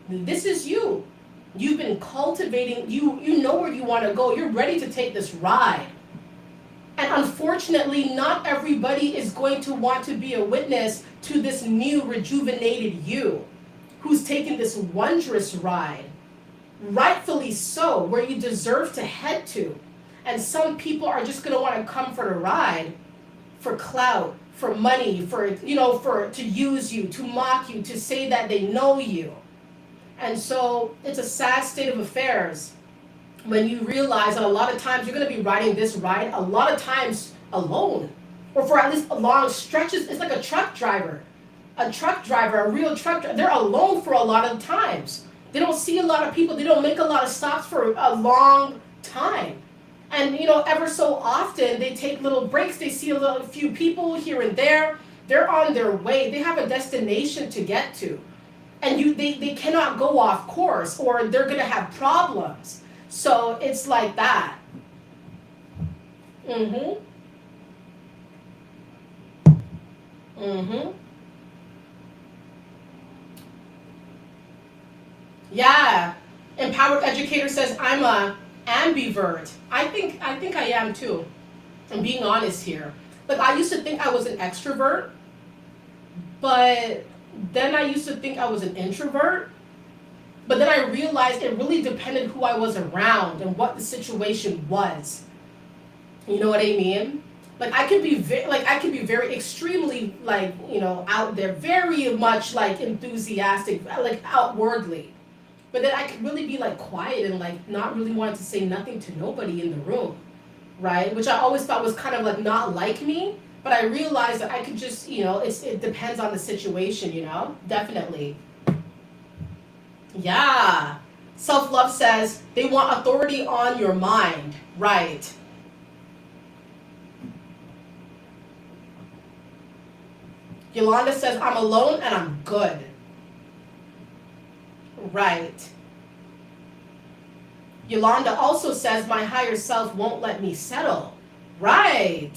This is you. You've been cultivating, you know where you want to go. You're ready to take this ride. And unfortunately, not everybody is going to want to be a witness to this new rejuvenated you who's taking this wondrous ride. Rightfully so, where you deserve to head to. And some people are just going to want to come for the ride for clout, for money, for to use you, to mock you, to say that they know you. And so it's a sad state of affairs when you realize that a lot of times you're going to be riding this ride a lot of times alone, or for at least long stretches. It's like a truck driver. A real truck driver, they're alone for a lot of times. They don't see a lot of people. They don't make a lot of stops for a long time. And ever so often they take little breaks. They see a few people here and there. They're on their way. They have a destination to get to. And they cannot go off course or they're gonna have problems. So it's like that. Mm-hmm. Mm-hmm. Yeah. Empowered Educator says I'm a ambivert. I think I am too. I'm being honest here. Like I used to think I was an extrovert, but then I used to think I was an introvert. But then I realized it really depended who I was around and what the situation was. You know what I mean? Like I can be very extremely out there, very much like enthusiastic, like outwardly. But then I could really be like quiet and like not really wanting to say nothing to nobody in the room, right? Which I always thought was kind of like not like me. But I realized that I could just, it depends on the situation, definitely. Yeah. Self love says they want authority on your mind, right? Yolanda says I'm alone and I'm good, right? Yolanda also says my higher self won't let me settle, right?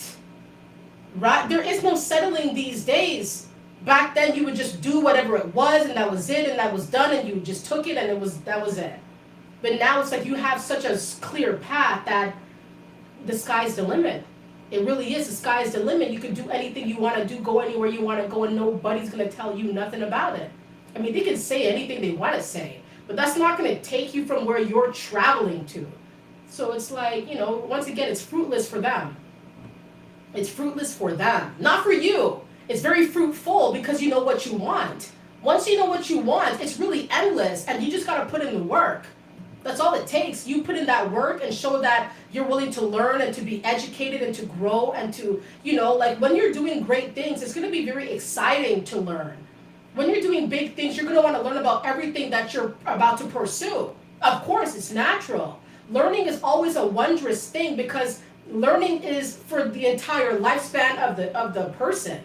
Right? There is no settling these days. Back then you would just do whatever it was and that was it and that was done and you just took it and that was it. But now it's like you have such a clear path that the sky's the limit. It really is. The sky's the limit. You can do anything you want to do, go anywhere you want to go, and nobody's going to tell you nothing about it. I mean, they can say anything they want to say, but that's not going to take you from where you're traveling to. So it's like, once again, it's fruitless for them. It's fruitless for them, not for you. It's very fruitful because you know what you want. Once you know what you want, it's really endless, and you just got to put in the work. That's all it takes. You put in that work and show that you're willing to learn and to be educated and to grow and to, like when you're doing great things, it's going to be very exciting to learn. When you're doing big things, you're going to want to learn about everything that you're about to pursue. Of course, it's natural. Learning is always a wondrous thing because learning is for the entire lifespan of the person.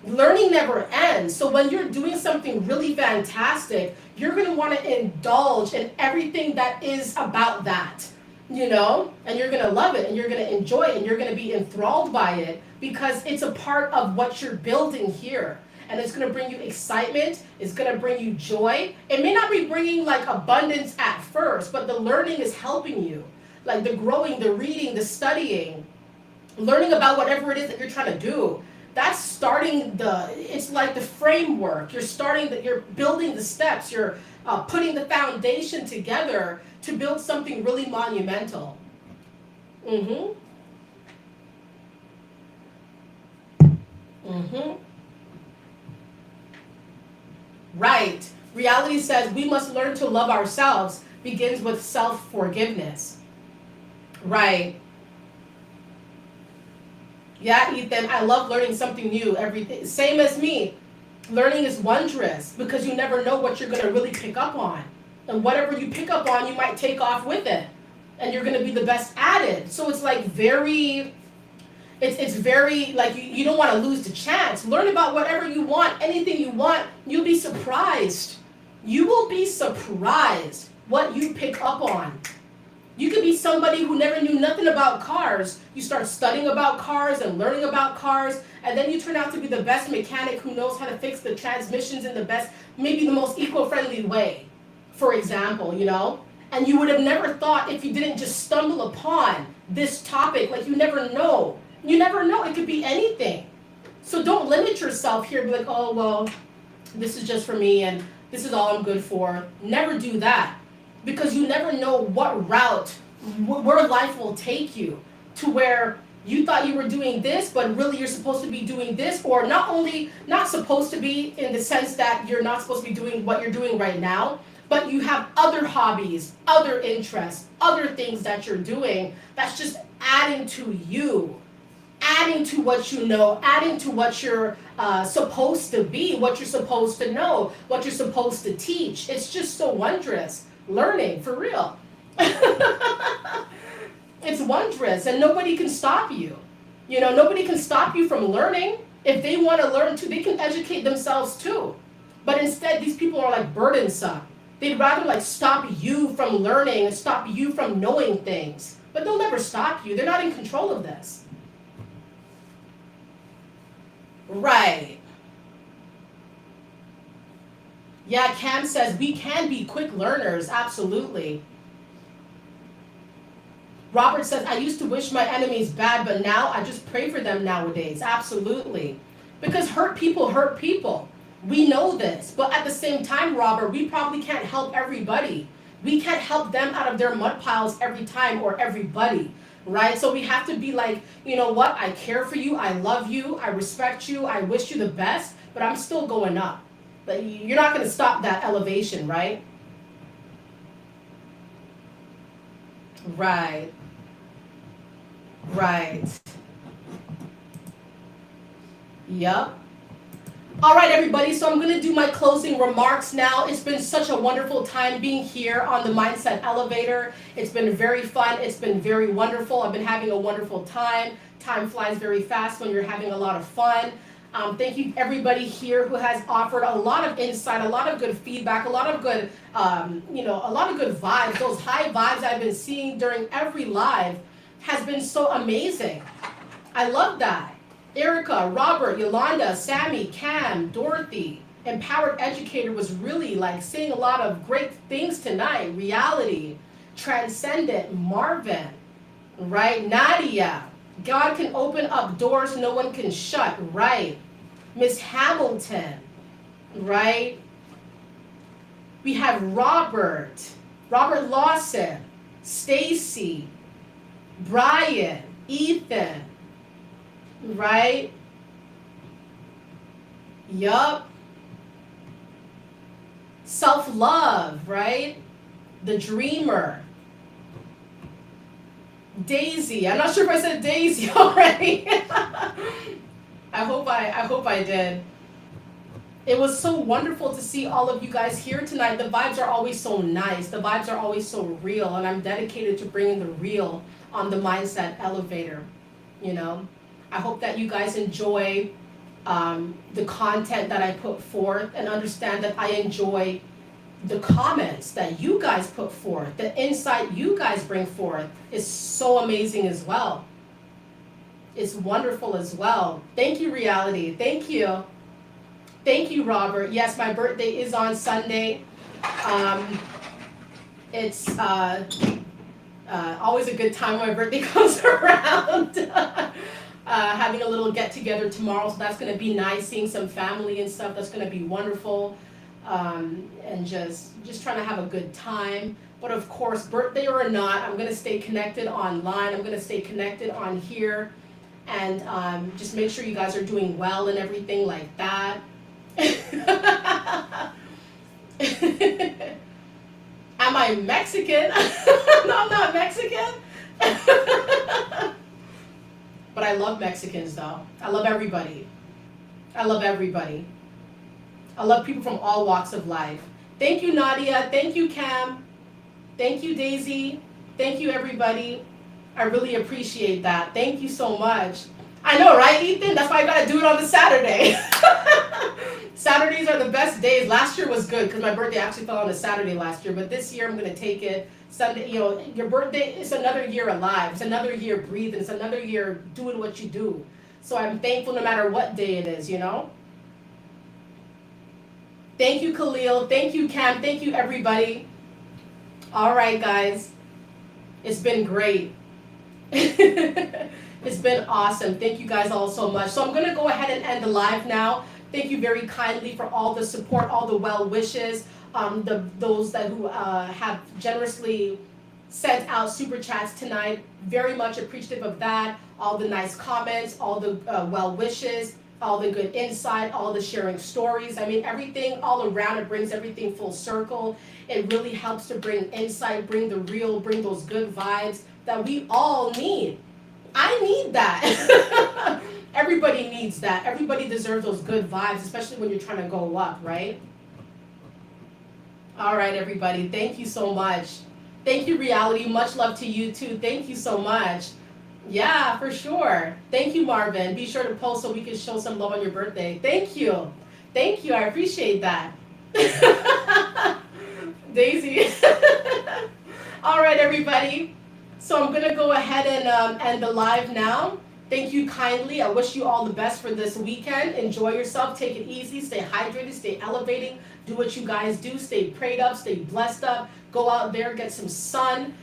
Learning never ends. So when you're doing something really fantastic, you're going to want to indulge in everything that is about that, and you're going to love it and you're going to enjoy it and you're going to be enthralled by it because it's a part of what you're building here. And it's going to bring you excitement. It's going to bring you joy. It may not be bringing like abundance at first, but the learning is helping you. Like the growing, the reading, the studying, learning about whatever it is that you're trying to do. That's starting it's like the framework. You're building the steps. You're putting the foundation together to build something really monumental. Mm-hmm. Mm-hmm. Right. Reality says we must learn to love ourselves begins with self-forgiveness. Right. Yeah, Ethan, I love learning something new every day. Same as me. Learning is wondrous because you never know what you're going to really pick up on. And whatever you pick up on, you might take off with it. And you're going to be the best at it. So it's like it's very, like, you don't want to lose the chance. Learn about whatever you want, anything you want. You'll be surprised. You will be surprised what you pick up on. You could be somebody who never knew nothing about cars. You start studying about cars and learning about cars, and then you turn out to be the best mechanic who knows how to fix the transmissions in the best, maybe the most eco-friendly way, for example, And you would have never thought if you didn't just stumble upon this topic. Like, you never know. You never know. It could be anything. So don't limit yourself here. Be like, oh, well, this is just for me, and this is all I'm good for. Never do that. Because you never know what route, where life will take you to where you thought you were doing this, but really you're supposed to be doing this, or not supposed to be in the sense that you're not supposed to be doing what you're doing right now, but you have other hobbies, other interests, other things that you're doing that's just adding to you, adding to what you know, adding to what you're supposed to be, what you're supposed to know, what you're supposed to teach. It's just so wondrous. Learning, for real. It's wondrous, and nobody can stop you. You know, nobody can stop you from learning. If they want to learn too, they can educate themselves too. But instead, these people are like burdensome. They'd rather like stop you from learning and stop you from knowing things. But they'll never stop you. They're not in control of this. Right. Yeah, Cam says we can be quick learners. Absolutely. Robert says, I used to wish my enemies bad, but now I just pray for them nowadays. Absolutely. Because hurt people hurt people. We know this. But at the same time, Robert, we probably can't help everybody. We can't help them out of their mud piles every time or everybody. Right? So we have to be like, you know what? I care for you. I love you. I respect you. I wish you the best. But I'm still going up. But you're not going to stop that elevation, right? Right. Right. Yep. All right, everybody. So I'm going to do my closing remarks now. It's been such a wonderful time being here on the Mindset Elevator. It's been very fun. It's been very wonderful. I've been having a wonderful time. Time flies very fast when you're having a lot of fun. Thank you, everybody here who has offered a lot of insight, a lot of good feedback, a lot of good, a lot of good vibes. Those high vibes I've been seeing during every live has been so amazing. I love that. Erica, Robert, Yolanda, Sammy, Cam, Dorothy, Empowered Educator was really like saying a lot of great things tonight. Reality, Transcendent, Marvin, right? Nadia, God can open up doors no one can shut, right? Miss Hamilton, right? We have Robert Lawson, Stacy, Brian, Ethan, right? Yup. Self-love, right? The Dreamer. Daisy. I'm not sure if I said Daisy already. I hope I did. It was so wonderful to see all of you guys here tonight. The vibes are always so nice. The vibes are always so real, and I'm dedicated to bringing the real on the Mindset Elevator. You know, I hope that you guys enjoy the content that I put forth and understand that I enjoy the comments that you guys put forth. The insight you guys bring forth is so amazing as well. It's wonderful as well. Thank you, Reality. Thank you. Thank you, Robert. Yes, my birthday is on Sunday. It's always a good time when my birthday comes around. Having a little get together tomorrow, so that's going to be nice. Seeing some family and stuff, that's going to be wonderful. And just trying to have a good time. But of course, birthday or not, I'm going to stay connected online. I'm going to stay connected on here, and just make sure you guys are doing well and everything like that. Am I Mexican? No, I'm not Mexican. But I love Mexicans, though. I love everybody. I love everybody. I love people from all walks of life. Thank you, Nadia. Thank you, Cam. Thank you, Daisy. Thank you, everybody. I really appreciate that. Thank you so much. I know, right, Ethan? That's why I gotta do it on the Saturday. Saturdays are the best days. Last year was good because my birthday actually fell on a Saturday last year, but this year I'm gonna take it Sunday. You know, your birthday is another year alive. It's another year breathing. It's another year doing what you do. So I'm thankful no matter what day it is, you know? Thank you, Khalil. Thank you, Cam. Thank you, everybody. All right, guys. It's been great. It's been awesome. Thank you guys all so much. So I'm going to go ahead and end the live now. Thank you very kindly for all the support, all the well wishes, those that who have generously sent out super chats tonight. Very much appreciative of that. All the nice comments, all the well wishes. all the good insight, all the sharing stories. I mean, everything all around, it brings everything full circle. It really helps to bring insight, bring the real, bring those good vibes that we all need. I need that. Everybody needs that. Everybody deserves those good vibes, especially when you're trying to go up, right? All right, everybody. Thank you so much. Thank you, Reality. Much love to you too. Thank you so much. Yeah, for sure. Thank you, Marvin. Be sure to post so we can show some love on your birthday. Thank you. Thank you. I appreciate that. Daisy. All right, everybody. So I'm going to go ahead and end the live now. Thank you kindly. I wish you all the best for this weekend. Enjoy yourself. Take it easy. Stay hydrated. Stay elevating. Do what you guys do. Stay prayed up. Stay blessed up. Go out there. Get some sun.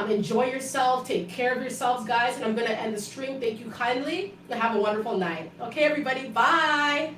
Enjoy yourself. Take care of yourselves, guys. And I'm going to end the stream. Thank you kindly. And have a wonderful night. Okay, everybody. Bye.